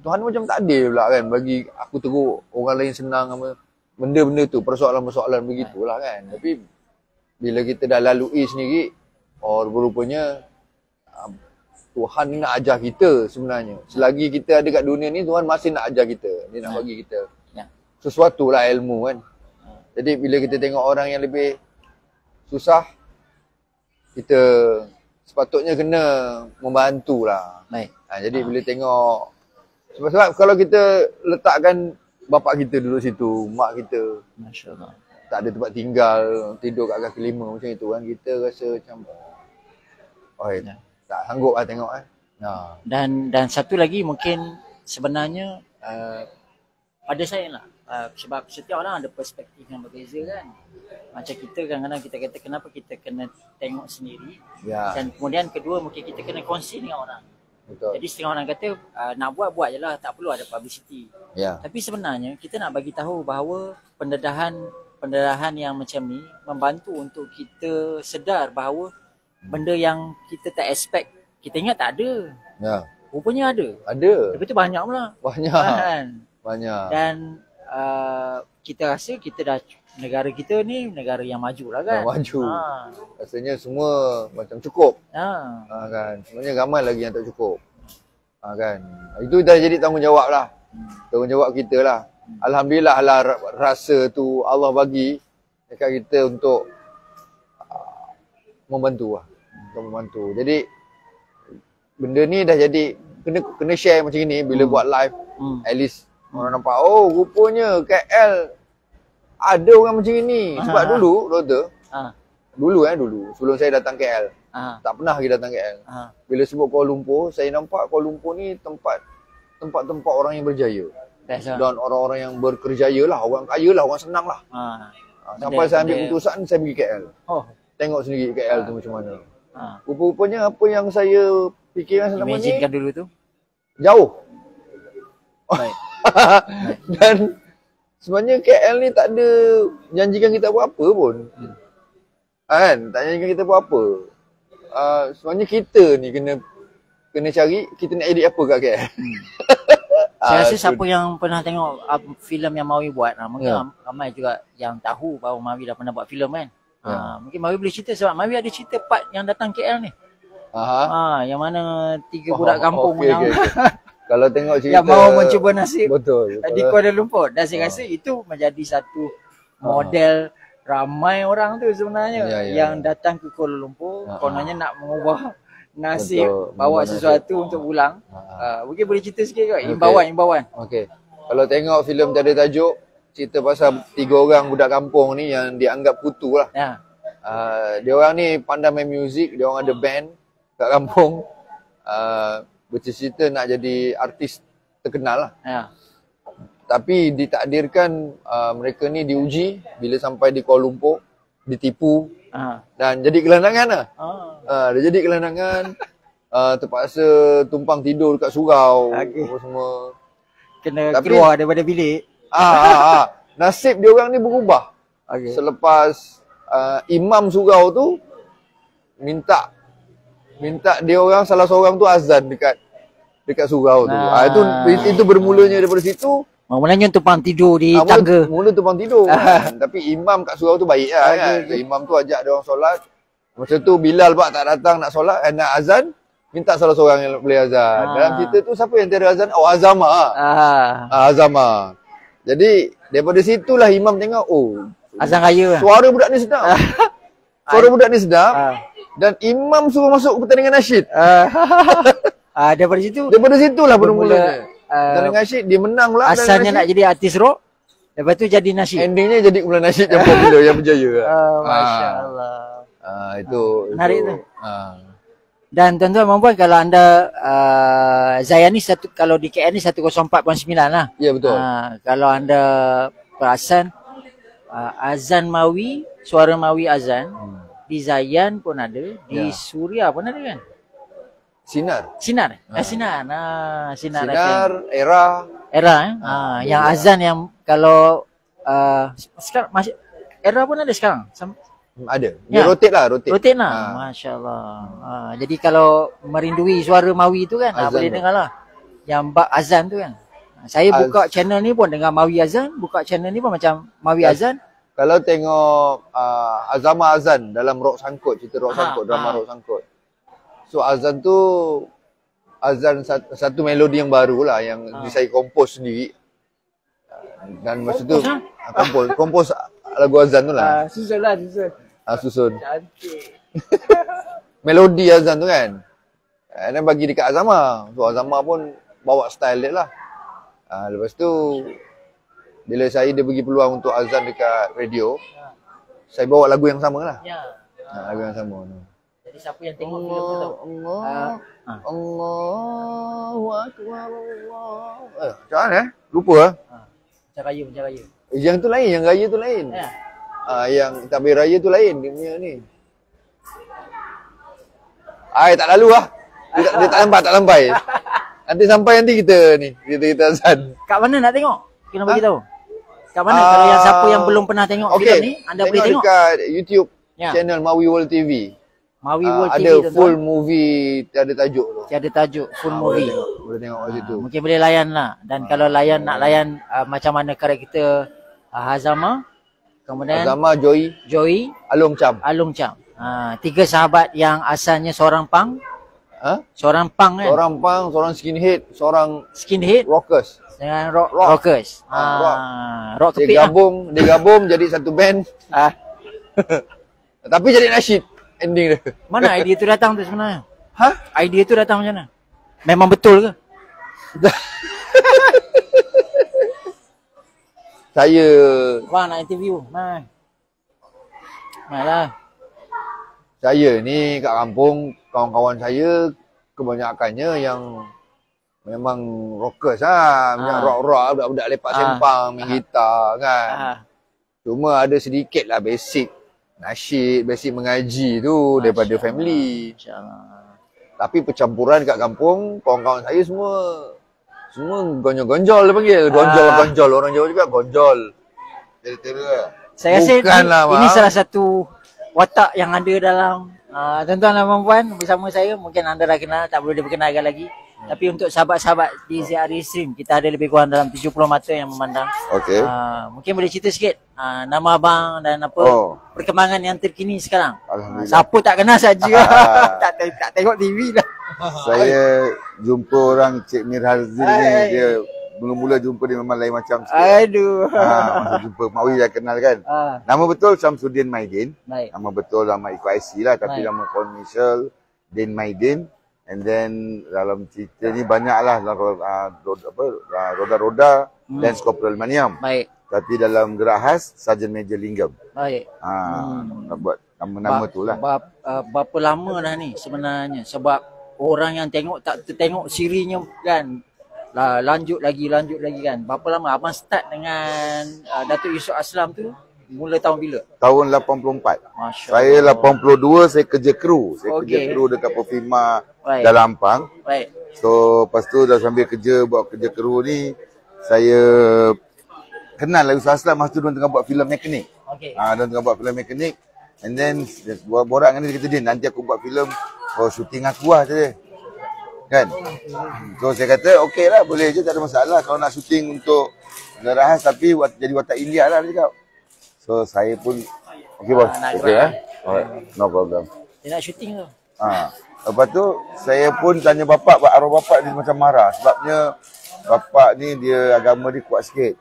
Speaker 8: Tuhan macam tak adil pula kan, bagi aku teruk, orang lain senang sama benda-benda tu, persoalan-persoalan begitulah kan. Tapi bila kita dah lalui sendiri, rupanya Tuhan ni nak ajar kita sebenarnya. Selagi kita ada kat dunia ni, Tuhan masih nak ajar kita. Dia nak bagi kita sesuatu lah, ilmu kan. Jadi bila kita tengok orang yang lebih susah, kita sepatutnya kena membantu lah. Jadi bila tengok, sebab kalau kita letakkan bapak kita duduk situ, mak kita, Masya Allah, tak ada tempat tinggal, tidur kat kaki lima macam itu kan, kita rasa macam tak sanggup lah tengok kan.
Speaker 1: Dan satu lagi mungkin sebenarnya pada saya lah, sebab setiap orang ada perspektif yang berbeza kan. Macam kita kadang-kadang kita kata kenapa kita kena tengok sendiri, dan kemudian kedua mungkin kita kena kongsi dengan orang. Jadi setengah orang kata nak buat je lah, tak perlu ada publicity. Tapi sebenarnya kita nak bagi tahu bahawa pendedahan yang macam ni membantu untuk kita sedar bahawa benda yang kita tak expect, kita ingat tak ada, rupanya ada. Tapi tu banyak pula. Banyak. Dan kita rasa kita dah, negara kita ni negara yang maju lah kan.
Speaker 8: Maju. Rasanya semua macam cukup. Kan. Sebenarnya ramai lagi yang tak cukup. Kan. Itu dah jadi tanggungjawab lah. Tanggungjawab kita lah. Alhamdulillah lah rasa tu Allah bagi dekat kita untuk membantu lah. Jadi benda ni dah jadi kena share macam ni bila buat live. At least orang nampak, rupanya KL ada orang macam ni. Sebab dulu dulu sebelum saya datang KL, tak pernah lagi datang KL. Bila sebut Kuala Lumpur, saya nampak Kuala Lumpur ni tempat orang yang berjaya. Dan orang-orang yang berkerjaya lah, orang kaya lah, orang senang lah. Sampai saya ambil keputusan, saya pergi KL. Tengok sendiri KL tu macam mana. Rupa-rupanya apa yang saya fikirkan selama ni,
Speaker 1: imagine dulu tu
Speaker 8: jauh. Dan sebenarnya KL ni tak ada janjikan kita apa-apa pun. Kan? Tak janjikan kita apa-apa. Sebenarnya kita ni kena cari kita nak edit apa kat KL.
Speaker 1: Saya rasa siapa yang pernah tengok filem yang Mawi buat, mungkin ramai juga yang tahu bahawa Mawi dah pernah buat filem kan. Mungkin Mawi boleh cerita, sebab Mawi ada cerita part yang datang KL ni. Yang mana 3 budak kampung yang
Speaker 8: kalau tengok cerita
Speaker 1: yang mahu mencuba nasib di
Speaker 8: lah.
Speaker 1: Kuala Lumpur. Dan saya rasa itu menjadi satu model ramai orang tu sebenarnya yang datang ke Kuala Lumpur kononnya nak mengubah nasib, bawa sesuatu untuk pulang. Mungkin boleh cerita sikit ke imbauan.
Speaker 8: Okey. Kalau tengok filem Tiada Tajuk, cerita pasal 3 orang budak kampung ni yang dianggap kutu lah. Dia orang ni pandai main muzik, dia orang ada band kat kampung. Bercita-cita nak jadi artis terkenal lah. Tapi ditakdirkan mereka ni diuji bila sampai di Kuala Lumpur, ditipu dan jadi gelandangan lah. Dia jadi gelandangan. terpaksa tumpang tidur dekat surau. Apa semua.
Speaker 1: Kena keluar daripada bilik.
Speaker 8: Nasib dia orang ni berubah. Selepas imam surau tu minta dia orang salah seorang tu azan dekat surau tu. Itu bermulanya daripada situ.
Speaker 1: Mulanya tumpang tidur di tangga.
Speaker 8: Mula tumpang tidur. Tapi imam kat surau tu baik lah kan. Imam tu ajak dia orang solat. Masa tu Bilal pak tak datang nak solat, nak azan, minta salah seorang yang boleh azan. Dalam cerita tu siapa yang tiada azan? Azama. Azama. Jadi daripada situlah imam tengok,
Speaker 1: azan raya.
Speaker 8: Suara budak ni sedap. Suara budak ni sedap. Dan imam suruh masuk ke pertandingan nasyid.
Speaker 1: Daripada situ.
Speaker 8: Daripada situlah bermulanya. Pertandingan nasyid dia menang pula.
Speaker 1: Asalnya nak jadi artis rock. Lepas tu jadi nasyid.
Speaker 8: Endingnya jadi kumpulan nasyid yang popular, yang berjaya.
Speaker 1: Masya-Allah.
Speaker 8: Itu
Speaker 1: menarik tu. Dan tuan-tuan dan puan, kalau anda Zayan ni kalau di KL ni 104.9 lah.
Speaker 8: Ya betul.
Speaker 1: Kalau anda perasan azan Mawi, suara Mawi azan di Zayan pun ada, di Suria pun ada kan? Sinar. Sinar, Era yang azan yang kalau sekarang masih Era pun ada sekarang.
Speaker 8: Ada. Dia rotate lah.
Speaker 1: Masya-Allah. Jadi kalau merindui suara Mawi tu kan, boleh dengar lah. Yang bab azan tu kan. Saya buka channel ni pun dengar Mawi azan, buka channel ni pun macam Mawi azan.
Speaker 8: Kalau tengok Azama azan dalam Rock Sangkut, cerita Rock Sangkut, drama Rock Sangkut. So azan tu satu melodi yang baru lah yang saya kompos sendiri. Dan masa tu kompos lagu azan tu lah. Susun. Cantik. Melodi azan tu kan. Dan bagi dekat Azama. So Azama pun bawa style dia lah. Lepas tu bila dia bagi peluang untuk azan dekat radio, saya bawa lagu yang sama lah. Lagu yang sama.
Speaker 1: Jadi siapa yang tengok filem tu tahu?
Speaker 8: Allahu Akbar. Macam mana? Lupa lah.
Speaker 1: Macam raya.
Speaker 8: Yang tu lain, yang raya tu lain. Yang takbir raya tu lain dia punya ni. Tak lalu lah. Dia tak lampai. Nanti sampai kita ni. Kita azan.
Speaker 1: Kat mana nak tengok? Kena bagi tahu. Kat mana kalau yang siapa yang belum pernah tengok filem ni, anda boleh tengok
Speaker 8: dekat YouTube channel Mawi World TV.
Speaker 1: Mawi World TV
Speaker 8: ada full movie, ada tajuk tu.
Speaker 1: Ada tajuk full movie.
Speaker 8: Boleh tengok kat situ.
Speaker 1: Mungkin boleh layan lah. Dan kalau nak layan macam mana karakter Hazama, kemudian
Speaker 8: Azama, Joy, Alung Cham.
Speaker 1: 3 sahabat yang asalnya seorang punk. Seorang punk kan?
Speaker 8: Seorang punk, seorang skinhead, rockers.
Speaker 1: Dengan rockers. Rock kepik
Speaker 8: dia gabung jadi satu band. Tapi jadi nasyid ending dia.
Speaker 1: Mana idea tu datang tu sebenarnya? Idea tu datang macam mana? Memang betul ke?
Speaker 8: Saya
Speaker 1: nak interview. Malah.
Speaker 8: Saya ni kat kampung, kawan-kawan saya kebanyakannya yang memang rockers lah. Macam rock-rock, budak-budak lepak sempang, main gitar kan. Cuma ada sedikit lah basic nasyid, basic mengaji tu daripada family. Tapi percampuran kat kampung, kawan-kawan saya semua gonjol-gonjol dia panggil. Gonjol. Orang Jawa juga gonjol. Tera-tera.
Speaker 1: Saya rasa ini salah satu watak yang ada dalam tuan-tuan dan puan bersama saya. Mungkin anda dah kenal, tak perlu diperkenalkan lagi. Tapi untuk sahabat-sahabat di ZRE Stream, kita ada lebih kurang dalam 70 mata yang memandang.
Speaker 8: Okey.
Speaker 1: Mungkin boleh cerita sikit nama abang dan perkembangan yang terkini sekarang. Siapa tak kenal saja. tak tengok TV lah.
Speaker 9: Saya jumpa orang Cik Mir Hazil ni, dia mula-mula jumpa dia memang lain macam sikit. Masa jumpa Mawi dah kenal kan. Nama betul Syamsuddin Maidin. Nama betul nama ikut IC lah, tapi nama komersial Din Maidin. And then dalam cerita ni banyaklah roda-roda dan Corporal Maniam. Tapi dalam gerak khas Sarjan Major Linggam. Buat nama-nama tu lah.
Speaker 1: Berapa lama dah ni sebenarnya? Sebab orang yang tengok tak tengok sirinya kan. Lanjut lagi kan. Berapa lama abang start dengan Datuk Yusof Aslam tu? mula tahun bila?
Speaker 9: Tahun 84.
Speaker 1: Masya
Speaker 9: Saya 82 saya kerja kru. Saya kerja kru dekat Perfima dalam Ampang. So lepas tu dah sambil kerja buat kerja kru ni, saya kenal lah Ustaz Aslam masa tu dia tengah buat filem mekanik. Dia tengah buat filem mekanik. And then borak dengan dia kata, Din, nanti aku buat filem syuting aku lah dia. Kan? So saya kata okey lah, boleh je, tak ada masalah kalau nak syuting untuk Rahas tapi jadi watak India lah dia cakap. So saya pun okey bos, okey no problem.
Speaker 1: Dia nak syuting tu.
Speaker 9: Lepas tu saya pun tanya bapak, arwah bapak dia macam marah sebabnya bapak ni dia agama dia kuat sikit.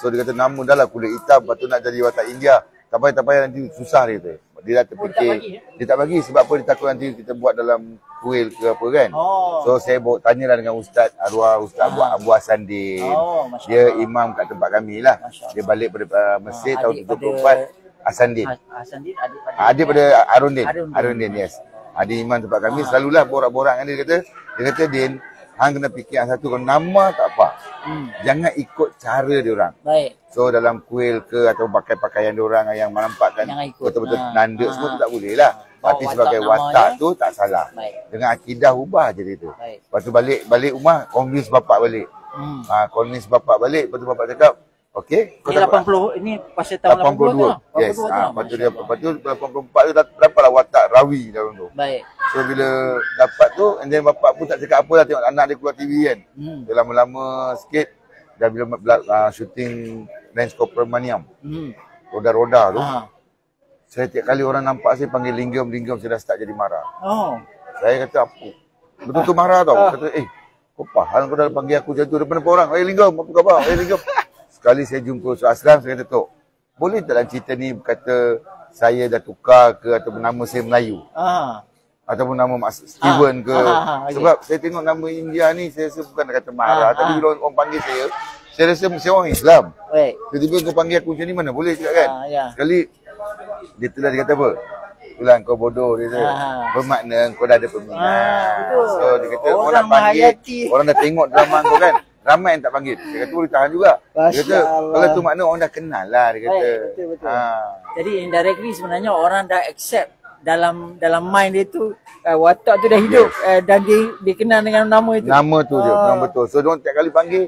Speaker 9: So dia kata nama dah lah kulit hitam, lepas tu nak jadi watak India. Tak payah nanti susah dia tu. Dia dah terfikir. Dia tak bagi sebab apa, dia takut nanti kita buat dalam kuil ke apa kan. So saya tanyalah dengan Ustaz arwah Ustaz Abu Hasandin. Dia imam kat tempat kami lah. Dia balik pada Mesir tahun 74. Hasandin. Adik pada Arundin, yes. Adik imam tempat kami, selalulah borak-borak dengan dia. Dia kata Din, hang kena fikir yang satu, kalau nama tak apa. Jangan ikut cara dia orang. So dalam kuil ke atau pakai pakaian dia orang yang menampakkan betul-betul nanda semua tu tak boleh lah. Tapi sebagai watak tu tak salah. Dengan akidah ubah je dia tu. Lepas tu balik rumah, convince bapak balik. Convince bapak balik, lepas tu bapak cakap, okey.
Speaker 1: Ini 80, ini pasal tahun
Speaker 9: 82. Yes. Lepas tu 84 tu dapatlah watak Rawi dalam tu. So bila dapat tu, and then bapak pun tak cakap apa lah, tengok anak dia keluar TV kan. Dia lama-lama sikit, dah bila syuting Lance Coppermanium. Roda-roda tu. Saya tiap kali orang nampak saya panggil Linggam, saya dah start jadi marah. Saya kata apa? Betul-betul marah tau. Kata, kau faham kau dah panggil aku macam tu depan orang. Linggam, apa khabar? Linggam. Sekali saya jumpa Ustaz Aslam, saya kata, Tok, boleh tak dalam cerita ni kata saya dah tukar ke ataupun nama saya Melayu? Ataupun nama Steven ke? Sebab saya tengok nama India ni, saya rasa bukan nak kata marah. Tapi bila orang panggil saya rasa saya orang Islam. Tiba-tiba kau panggil aku macam ni, mana boleh cakap kan? Sekali, dia kata apa? Itulah kau bodoh, dia kata. Bermakna kau dah ada peminat. So dia kata, orang nak panggil, orang dah tengok drama kau kan? Ramai yang tak panggil. Dia kata boleh tahan juga. Dia kata kalau tu makna orang dah kenal lah, dia kata.
Speaker 1: Betul. Jadi indirectly sebenarnya orang dah accept dalam mind dia tu watak tu dah hidup dan dikenal dengan nama itu.
Speaker 9: Nama tu dia, memang betul. So dia tiap kali panggil,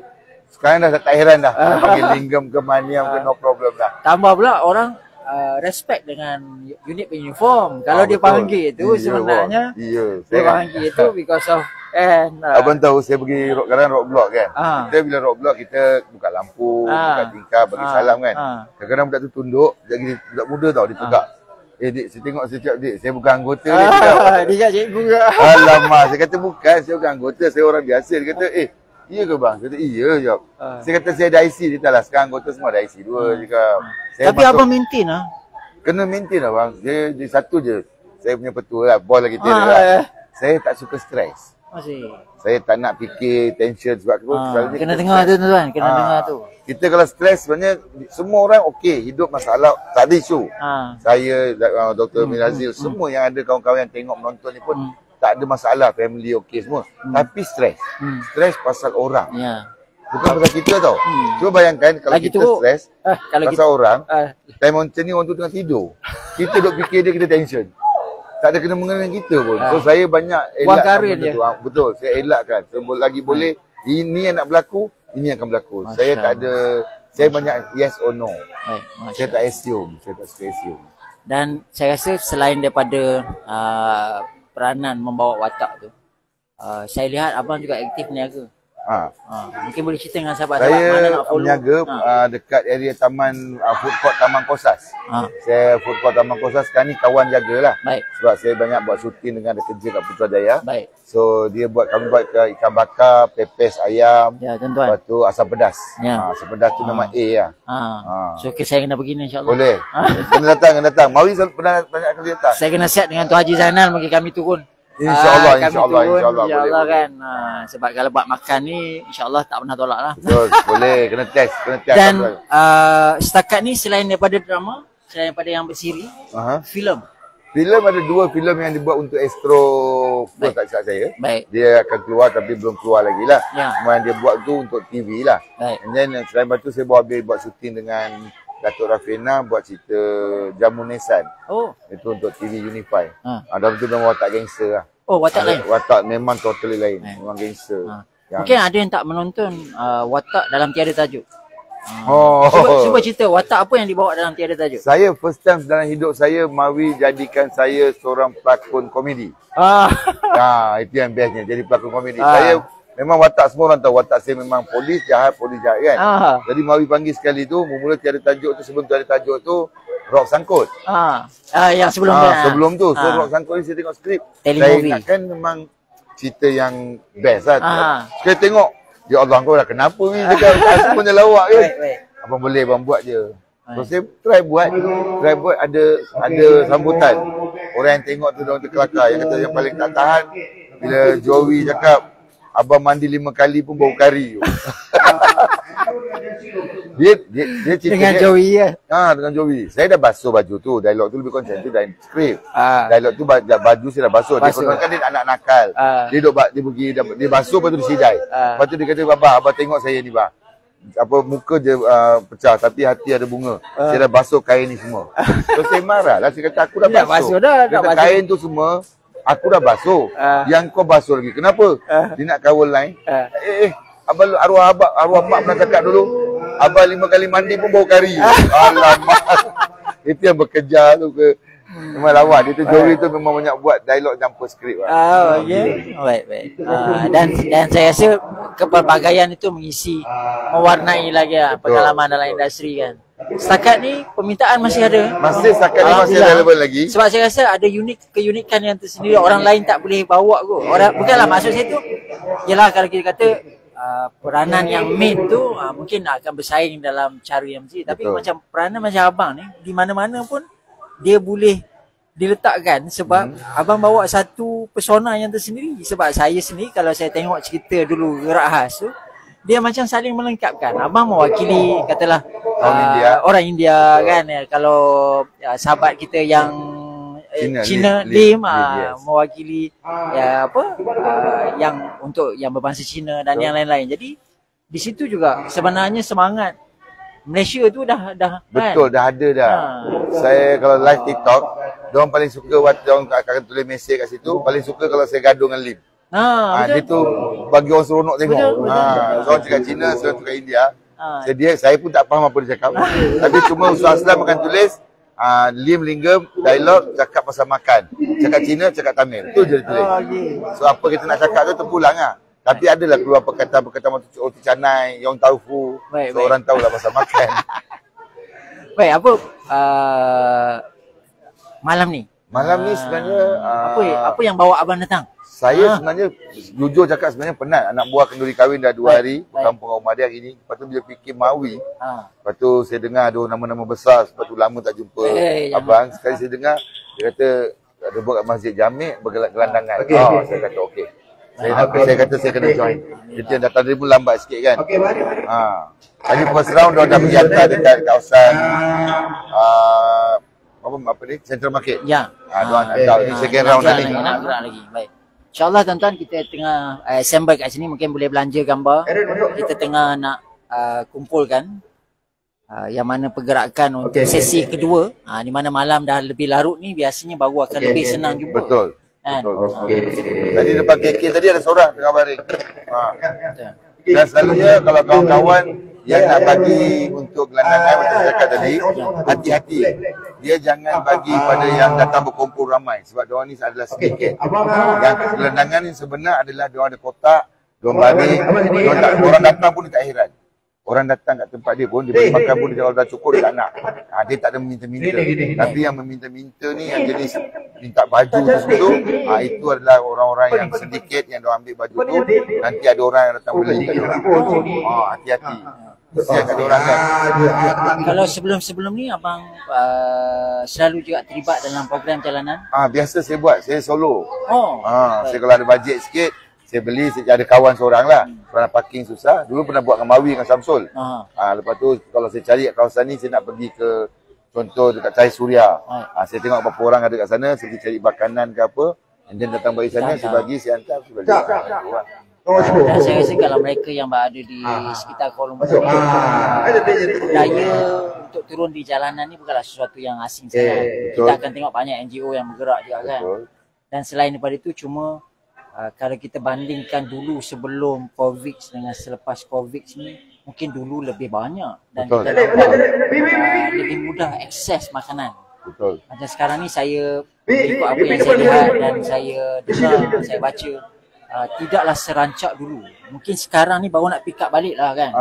Speaker 9: sekarang dah tak heran dah. Panggil Linggam ke Maniam ke, no problem dah.
Speaker 1: Tambah pula orang respect dengan unit uniform. Kalau dia panggil itu sebenarnya dia panggil itu because of
Speaker 9: abang tahu saya pergi kadang rock block kan. Kita bila rock block kita buka lampu, buka tingkap, bagi salam kan. Kadang-kadang budak tu tunduk, budak muda tau dia tegak. Dik, saya tengok saya cakap, Dik, saya bukan anggota dia.
Speaker 1: Dia cakap cikgu ke?
Speaker 9: Alamak, saya kata bukan, saya bukan anggota, saya orang biasa. Dia kata, iya ke bang? Saya kata, iya jawab. Saya kata saya ada IC, dia tak lah, sekarang anggota semua ada IC 2 cakap.
Speaker 1: Tapi abang maintain lah?
Speaker 9: Kena maintain lah bang, dia satu je. Saya punya petua lah, bos lagi kita lah. Saya tak suka stres. Saya tak nak fikir tension sebab
Speaker 1: kena dengar tu tuan, kena dengar tu.
Speaker 9: Kita kalau stres sebenarnya semua orang okey, hidup masalah tak ada isu. Saya Dr. Mirazil semua yang ada kawan-kawan yang tengok menonton ni pun tak ada masalah, family okey semua. Tapi stres. Stres pasal orang. Bukan pasal kita tau. Cuba bayangkan kalau lagi kita stres pasal orang, time macam ni orang tu tengah tidur. Kita duk fikir dia, kita tension. Tak ada kena mengenai kita pun. So saya banyak elakkan benda tu. Betul, saya elakkan. Lagi boleh, ini yang nak berlaku, ini yang akan berlaku. Saya tak ada, saya banyak yes or no. Saya tak assume, saya tak suka assume.
Speaker 1: Dan saya rasa selain daripada peranan membawa watak tu, saya lihat abang juga aktif niaga. Mungkin boleh cerita dengan sahabat-sahabat mana nak follow.
Speaker 9: Saya niaga dekat area taman food court Taman Kosas. Saya food court Taman Kosas sekarang ni kawan jagalah. Sebab saya banyak buat syuting dengan ada kerja kat Putrajaya. So dia kami buat ikan bakar, pepes ayam. Lepas tu asam pedas. Asam pedas tu nama A lah.
Speaker 1: So saya kena pergi ni insya-Allah.
Speaker 9: Boleh. Kena datang. Mawi pernah banyak kali datang.
Speaker 1: Saya kena siap dengan Tuan Haji Zainal bagi kami turun.
Speaker 9: InsyaAllah
Speaker 1: kan. Sebab kalau buat makan ni insyaAllah tak pernah tolak lah.
Speaker 9: Betul, boleh, kena test.
Speaker 1: Dan setakat ni selain daripada drama, selain daripada yang bersiri, filem
Speaker 9: ada 2 filem yang dibuat untuk Astro Pro, tak silap saya. Dia akan keluar tapi belum keluar lagi lah. Kemudian dia buat tu untuk TV lah. And then selain itu saya habis buat syuting dengan Datuk Rafiana buat cerita Jamu Nesan.
Speaker 1: Oh.
Speaker 9: Itu untuk TV Unify. Dalam tu memang watak gangster lah.
Speaker 1: Oh, watak lain?
Speaker 9: Watak memang totally lain. Memang gangster.
Speaker 1: Mungkin ada yang tak menonton watak dalam Tiada Tajuk.
Speaker 9: Oh.
Speaker 1: Cuba cerita watak apa yang dibawa dalam Tiada Tajuk.
Speaker 9: Saya first time dalam hidup saya, Mawi jadikan saya seorang pelakon komedi. Itu yang bestnya, jadi pelakon komedi. Saya memang watak semua orang tahu, watak saya memang polis jahat kan. Jadi Mawi panggil sekali tu, mula Tiada Tajuk tu, sebelum Tiada Tajuk tu Rock Sangkut.
Speaker 1: Yang sebelum
Speaker 9: sebelum tu. So Rock Sangkut ni saya tengok skrip. Saya ingatkan memang cerita yang best lah. Saya tengok, ya Allah, kau dah kenapa ni? Dia punya lawak kan. Abang boleh, abang buat je. So saya try buat ada sambutan. Orang yang tengok tu dia terkelakar. Yang kata yang paling tak tahan bila Joey cakap abang mandi 5 kali pun bau kari. dia cerita
Speaker 1: dengan Joey ya.
Speaker 9: Dengan Joey. Saya dah basuh baju tu. Dialog tu lebih konsen tu dalam skrip. Dialog tu baju saya dah basuh. Dia kan dia anak nakal. Dia basuh lepas tu dia sidai. Lepas tu dia kata, abang tengok saya ni bang. Apa muka je pecah tapi hati ada bunga. Saya dah basuh kain ni semua. So saya marah lah. Saya kata aku dah basuh. Kata kain tu semua aku dah basuh. Yang kau basuh lagi. Kenapa? Dia nak kawal lain. Abang arwah mak pernah cakap dulu, abang 5 kali mandi pun bau kari. Alamak. Itu yang bekerja tu ke. Memang lawan. Itu Joey tu memang banyak buat dialog campur skrip.
Speaker 1: Okey. Baik. Dan saya rasa kepelbagaian itu mengisi, mewarnai lagi pengalaman dalam industri kan. Setakat ni permintaan masih ada.
Speaker 9: Setakat ni masih relevan lagi.
Speaker 1: Sebab saya rasa ada keunikan yang tersendiri, orang lain tak boleh bawa kot. Bukanlah maksud saya tu. Yalah kalau kita kata peranan yang main tu mungkin akan bersaing dalam cara yang mesti. Tapi macam peranan macam abang ni, di mana-mana pun dia boleh diletakkan sebab abang bawa satu persona yang tersendiri. Sebab saya sendiri kalau saya tengok cerita dulu Gerak Khas tu, dia macam saling melengkapkan. Abang mewakili katalah orang India kan. Kalau sahabat kita yang Cina Lim mewakili yang untuk yang berbangsa Cina dan yang lain-lain. Jadi di situ juga sebenarnya semangat Malaysia tu dah
Speaker 9: betul kan? Dah ada dah. Saya kalau live TikTok, diorang paling suka diorang akan tulis mesej kat situ, paling suka kalau saya gaduh dengan Lim. Dia tu bagi orang seronok tengok. Seorang cakap Cina, seorang cakap India. Saya pun tak faham apa dia cakap. Tapi cuma Ustaz Aslam akan tulis Lim Linggam dialog cakap pasal makan. Cakap Cina, cakap Tamil. Itu je dia tulis. So apa kita nak cakap tu terpulang lah. Tapi adalah keluar perkataan roti canai, yang taufu. So orang tahulah pasal makan.
Speaker 1: Baik, apa malam ni
Speaker 9: sebenarnya
Speaker 1: apa yang bawa abang datang?
Speaker 9: Saya sebenarnya jujur cakap sebenarnya penat. Anak buah kenduri kahwin dah 2 hari kampung rumah dia hari ni. Lepas tu bila fikir Mawi, lepas tu saya dengar ada nama-nama besar. Lepas tu lama tak jumpa abang. Sekali saya dengar dia kata ada buat kat Masjid Jamik bergelandangan. Saya kata okey. Saya kata saya kena join. Kita yang datang tadi pun lambat sikit kan. Tadi first round dia dah pergi hantar dekat kawasan apa ni? Central Market.
Speaker 1: Ya.
Speaker 9: Dia hantar ni second round
Speaker 1: lagi. Baik. InsyaAllah tuan-tuan kita tengah assemble kat sini, mungkin boleh belanja gambar. Kita tengah nak kumpulkan yang mana pergerakan untuk sesi kedua. Di mana malam dah lebih larut ni biasanya baru akan lebih senang jumpa.
Speaker 9: Betul. Tadi depan KK tadi ada seorang tengah baring. Dan selalunya kalau kawan-kawan yang nak bagi untuk gelandangan macam saya cakap tadi, hati-hati. Dia jangan bagi pada yang datang berkumpul ramai sebab diorang ni adalah sedikit. Yang gelandangan ni sebenar adalah diorang ada kotak, diorang baring, orang datang pun dia tak heran. Orang datang kat tempat dia pun, dia bagi makan pun dia kalau dah cukup dia tak nak. Dia tak ada meminta-minta. Tapi yang meminta-minta ni yang jenis minta baju tu, itu adalah orang-orang yang sedikit yang dia ambil baju tu, nanti ada orang yang datang beli. Hati-hati. Kesian kat orang kan.
Speaker 1: Kalau sebelum-sebelum ni abang selalu juga terlibat dalam program jalanan?
Speaker 9: Biasa saya buat, saya solo. Saya kalau ada bajet sikit, saya beli, saya ada kawan seorang lah. Kerana parking susah. Dulu pernah buat dengan Mawi dengan Samsul. Lepas tu kalau saya cari kat kawasan ni, saya nak pergi ke contoh dekat Cahaya Suria. Saya tengok berapa orang ada kat sana, saya pergi cari makanan ke apa. And then datang bagi sana, saya bagi, saya hantar, saya bagi.
Speaker 1: Dan saya rasa kalau mereka yang berada di sekitar Kuala Lumpur ni, daya untuk turun di jalanan ni bukanlah sesuatu yang asing sangat. Kita akan tengok banyak NGO yang bergerak juga kan. Dan selain daripada itu, cuma kalau kita bandingkan dulu sebelum COVID dengan selepas COVID ni, mungkin dulu lebih banyak dan kita lebih mudah akses makanan.
Speaker 9: Betul.
Speaker 1: Macam sekarang ni saya ikut apa yang saya lihat dan saya dengar, saya baca, tidaklah serancak dulu. Mungkin sekarang ni baru nak pick up balik lah kan.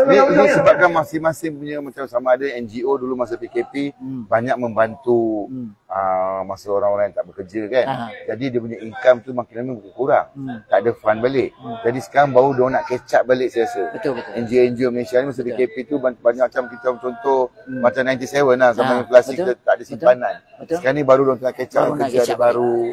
Speaker 9: Ini sebabkan masing-masing punya macam sama ada NGO dulu masa PKP banyak membantu masa orang-orang yang tak bekerja kan. Jadi dia punya income tu makin lama makin kurang. Tak ada fund balik. Jadi sekarang baru dia nak catch up balik saya rasa.
Speaker 1: Betul.
Speaker 9: NGO Malaysia ni masa PKP tu banyak macam kita contoh macam 97 lah sama inflasi kita tak ada simpanan. Sekarang ni baru dia nak catch up kerja ada baru.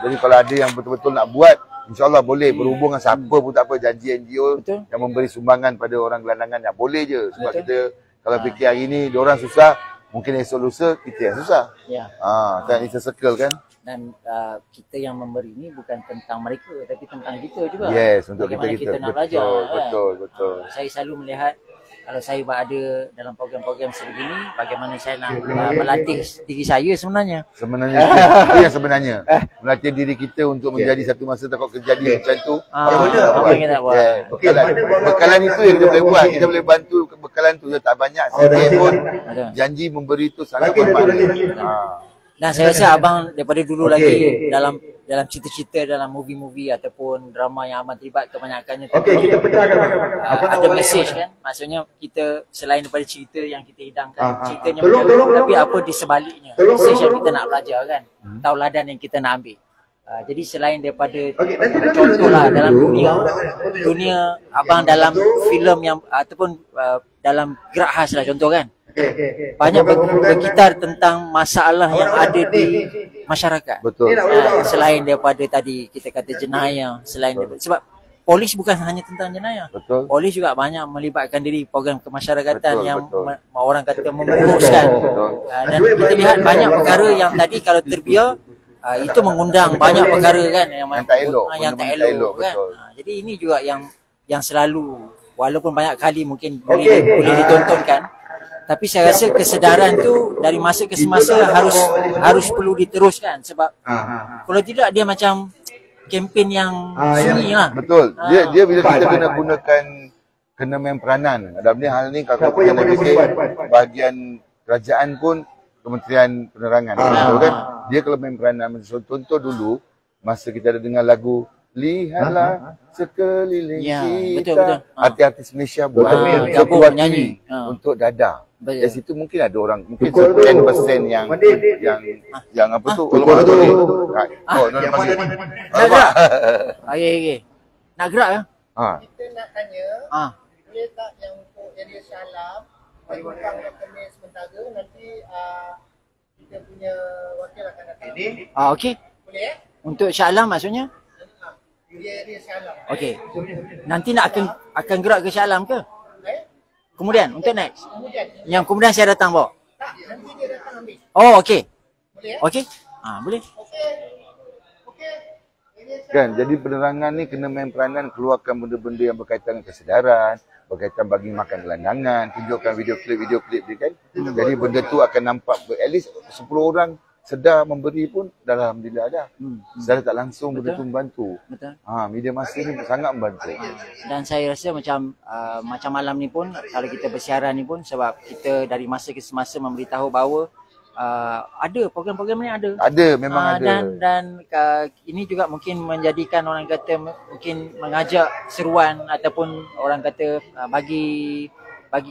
Speaker 9: Jadi kalau ada yang betul-betul nak buat, InsyaAllah boleh berhubung dengan siapa pun tak apa, janji NGO yang memberi sumbangan pada orang gelandangan yang boleh je. Sebab kita kalau fikir hari ni diorang susah, mungkin esok lusa kita yang susah. Kan it's a circle kan.
Speaker 1: Dan kita yang memberi ni bukan tentang mereka tapi tentang kita juga.
Speaker 9: Yes, untuk
Speaker 1: bagaimana kita nak belajar.
Speaker 9: Betul.
Speaker 1: Saya selalu melihat kalau saya berada dalam program-program sebegini, bagaimana saya nak melatih diri saya sebenarnya.
Speaker 9: Itu yang sebenarnya. Melatih diri kita untuk menjadi satu masa takut kejadian macam tu.
Speaker 1: Apa yang kita buat?
Speaker 9: Bekalan itu yang kita boleh buat. Kita boleh bantu bekalan tu. Tak banyak sikit pun. Janji memberi tu sangat bermakna.
Speaker 1: Dan saya rasa abang daripada dulu lagi dalam cerita-cerita dalam movie-movie ataupun drama yang abang terlibat kebanyakannya ada message kan. Maksudnya kita selain daripada cerita yang kita hidangkan, ceritanya betul, tapi apa di sebaliknya, message yang kita nak belajar kan, tauladan yang kita nak ambil. Jadi selain daripada contohlah dalam dunia abang dalam filem yang ataupun dalam gerak khas lah contoh kan, banyak berkitar tentang masalah yang ada di masyarakat.
Speaker 9: Betul.
Speaker 1: Selain daripada tadi kita kata jenayah, selain daripada, sebab polis bukan hanya tentang jenayah.
Speaker 9: Betul.
Speaker 1: Polis juga banyak melibatkan diri program kemasyarakatan yang orang kata menguruskan. Dan kita lihat banyak perkara yang tadi kalau terbiar itu mengundang banyak perkara kan yang tak elok kan. Jadi ini juga yang selalu walaupun banyak kali mungkin boleh ditontonkan, tapi saya rasa kesedaran tu dari masa ke semasa harus perlu diteruskan sebab kalau tidak dia macam kempen yang sunyi lah.
Speaker 9: Betul. Dia bila kita kena main peranan. Dalam ni hal ni kalau kita nak fikir bahagian kerajaan pun Kementerian Penerangan. Betul kan? Dia kalau main peranan, contoh dulu masa kita ada dengar lagu Lihatlah sekeliling kita, artis Malaysia buat sekuat nyanyi untuk dadah. Dari situ mungkin ada orang, mungkin 10% yang apa tu?
Speaker 1: Nak gerak? Okay. Nak gerak ya?
Speaker 10: Kita nak tanya, boleh tak yang untuk area Shah bagi orang dokumen sementara, nanti kita punya wakil akan datang.
Speaker 1: Okey.
Speaker 10: Boleh
Speaker 1: Untuk Shah Alam maksudnya?
Speaker 10: Area Shah.
Speaker 1: Okey. Nanti nak akan gerak ke Shah Alam ke? Kemudian untuk next. Yang kemudian saya datang bawa.
Speaker 10: Tak, nanti dia datang ambil.
Speaker 1: Oh, okey.
Speaker 10: Boleh
Speaker 1: Okey. Boleh.
Speaker 10: Okey.
Speaker 9: Kan, jadi penerangan ni kena main peranan keluarkan benda-benda yang berkaitan dengan kesedaran, berkaitan bagi makan gelandangan, tunjukkan video klip dia kan. Jadi benda tu akan nampak at least 10 orang sedar memberi pun dah alhamdulillah dah. Secara tak langsung benda tu membantu.
Speaker 1: Betul.
Speaker 9: Media masa ni sangat membantu.
Speaker 1: Dan saya rasa macam malam ni pun kalau kita bersiaran ni pun sebab kita dari masa ke semasa memberitahu bahawa ada program-program ni ada.
Speaker 9: Ada, memang ada.
Speaker 1: Dan ini juga mungkin menjadikan orang kata mungkin mengajak seruan ataupun orang kata bagi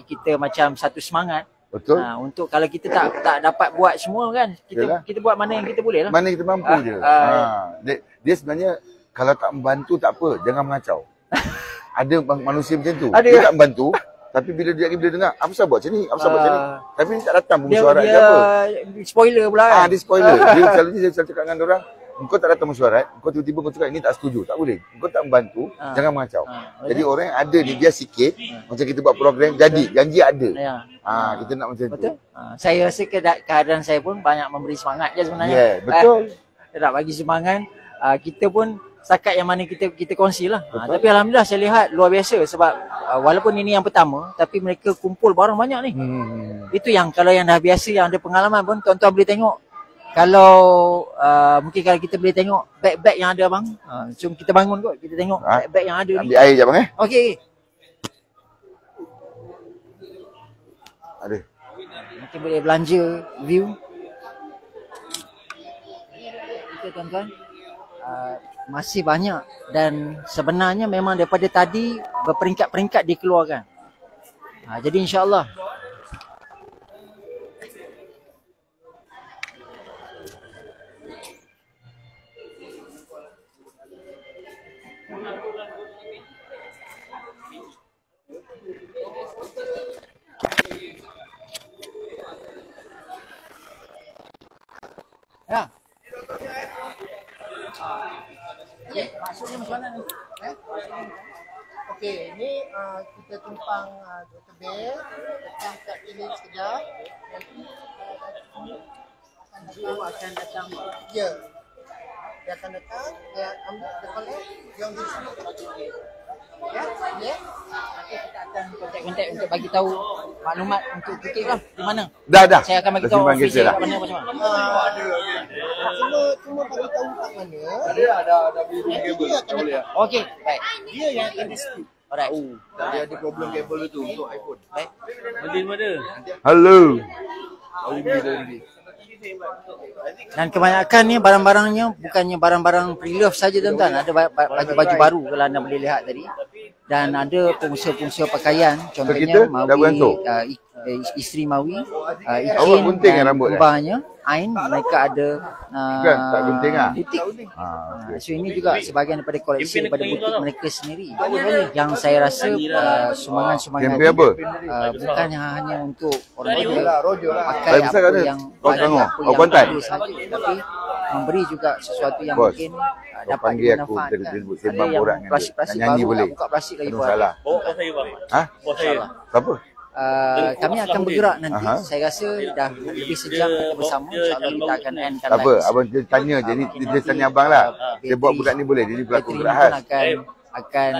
Speaker 1: kita macam satu semangat.
Speaker 9: Betul.
Speaker 1: Untuk kalau kita tak dapat buat semua kan, kita buat mana yang kita boleh lah.
Speaker 9: Mana kita mampu je. Dia sebenarnya kalau tak membantu tak apa, jangan mengacau. Ada manusia macam tu. Dia tak membantu, tapi bila dia dengar, apa sebab buat macam ni? Apa sebab buat macam ni? Tapi dia tak datang mesyuarat ke apa.
Speaker 1: Spoiler pula kan.
Speaker 9: Dia spoiler. Dia selalu cakap dengan orang, engkau tak datang mesyuarat, engkau tiba-tiba kau cakap ini tak setuju, tak boleh. Engkau tak membantu, jangan mengacau. Jadi orang yang ada ni dia sikit, macam kita buat program janji ada. Kita nak macam tu.
Speaker 1: Saya rasa keadaan saya pun banyak memberi semangat je sebenarnya.
Speaker 9: Betul.
Speaker 1: Nak bagi semangat. Kita pun setakat yang mana kita kongsi lah. Tapi alhamdulillah saya lihat luar biasa sebab walaupun ini yang pertama tapi mereka kumpul barang banyak ni. Itu yang kalau yang dah biasa yang ada pengalaman pun tuan-tuan boleh tengok. Kalau mungkin kalau kita boleh tengok beg-beg yang ada bang. Jom kita bangun kot kita tengok beg-beg yang ada ni.
Speaker 9: Ambil air je bang
Speaker 1: Okey.
Speaker 9: Ada.
Speaker 1: Mungkin boleh belanja view. Kita tuan-tuan. Masih banyak dan sebenarnya memang daripada tadi berperingkat-peringkat dikeluarkan. Jadi insya-Allah ya. Maksudnya macam mana ni?
Speaker 10: Okey, ni kita tumpang Dr. Bell, datang kat klinik sekejap. Nanti akan datang. Ya. Dia akan datang, dia ambil, dia collect, dia ambil sini. Ya, ya.
Speaker 1: Nanti kita akan kontak-kontak untuk bagi tahu maklumat untuk tiket kan di mana?
Speaker 9: Dah.
Speaker 1: Saya akan bagi tahu official kat mana macam mana.
Speaker 10: Cuma bagi tahu kat mana.
Speaker 9: Ada kabel. Boleh ya.
Speaker 1: Okey, baik.
Speaker 10: Dia yang akan dispute.
Speaker 1: Alright.
Speaker 9: Tadi ada problem kabel tu untuk iPhone.
Speaker 1: Baik.
Speaker 3: Nanti mana?
Speaker 9: Halo.
Speaker 1: Dan kebanyakan ni barang-barangnya bukannya barang-barang pre-love saja tuan-tuan. Ada baju-baju baru kalau anda boleh lihat tadi. Dan ada pengusaha-pengusaha pakaian contohnya Mawi, isteri Mawi, Ikin dan kubahnya Ain, mereka ada
Speaker 9: tak gunting ah.
Speaker 1: butik. So ini juga sebahagian daripada koleksi daripada butik mereka sendiri. Yang saya rasa sumbangan-sumbangan bukan hanya untuk orang rojo pakai apa yang perlu saja, tapi memberi juga sesuatu yang mungkin dapat dimanfaatkan. Ada yang plastik-plastik baru, buka plastik lagi buat.
Speaker 3: Bos saya bang. Bos saya.
Speaker 9: Siapa?
Speaker 1: Kami akan bergerak nanti. Saya rasa dah lebih sejam kita bersama. InsyaAllah kita akan endkan
Speaker 9: live. Apa? Abang tanya je ni, dia tanya abang lah. Dia buat budak ni boleh, dia ni pelakon Gerahas. Akan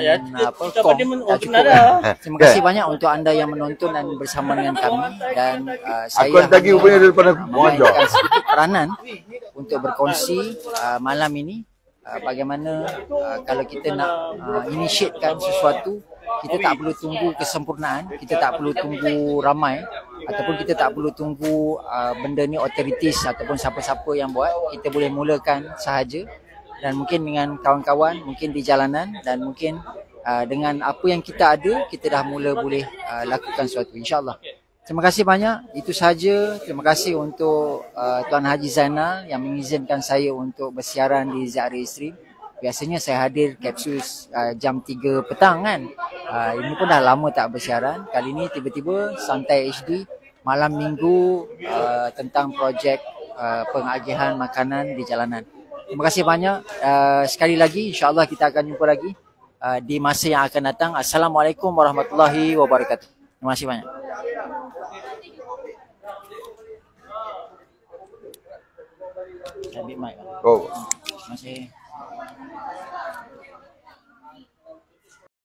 Speaker 9: terima kasih banyak untuk anda yang menonton dan bersama dengan kami. Dan saya memainkan sedikit peranan untuk berkongsi malam ini bagaimana kalau kita nak initiatekan sesuatu, kita tak perlu tunggu kesempurnaan, kita tak perlu tunggu ramai, ataupun kita tak perlu tunggu benda ni otoritis ataupun siapa-siapa yang buat. Kita boleh mulakan sahaja dan mungkin dengan kawan-kawan, mungkin di jalanan, dan mungkin dengan apa yang kita ada, kita dah mula boleh lakukan sesuatu, insyaAllah. Terima kasih banyak, itu sahaja. Terima kasih untuk Tuan Haji Zainal yang mengizinkan saya untuk bersiaran di ZRA Stream. Biasanya saya hadir kapsul jam 3 petang kan. Ini pun dah lama tak bersiaran. Kali ini tiba-tiba Santai HD malam minggu tentang projek pengagihan makanan di jalanan. Terima kasih banyak. Sekali lagi insya-Allah kita akan jumpa lagi di masa yang akan datang. Assalamualaikum warahmatullahi wabarakatuh. Terima kasih banyak. Saya ambil mic. Oh.
Speaker 1: Terima kasih.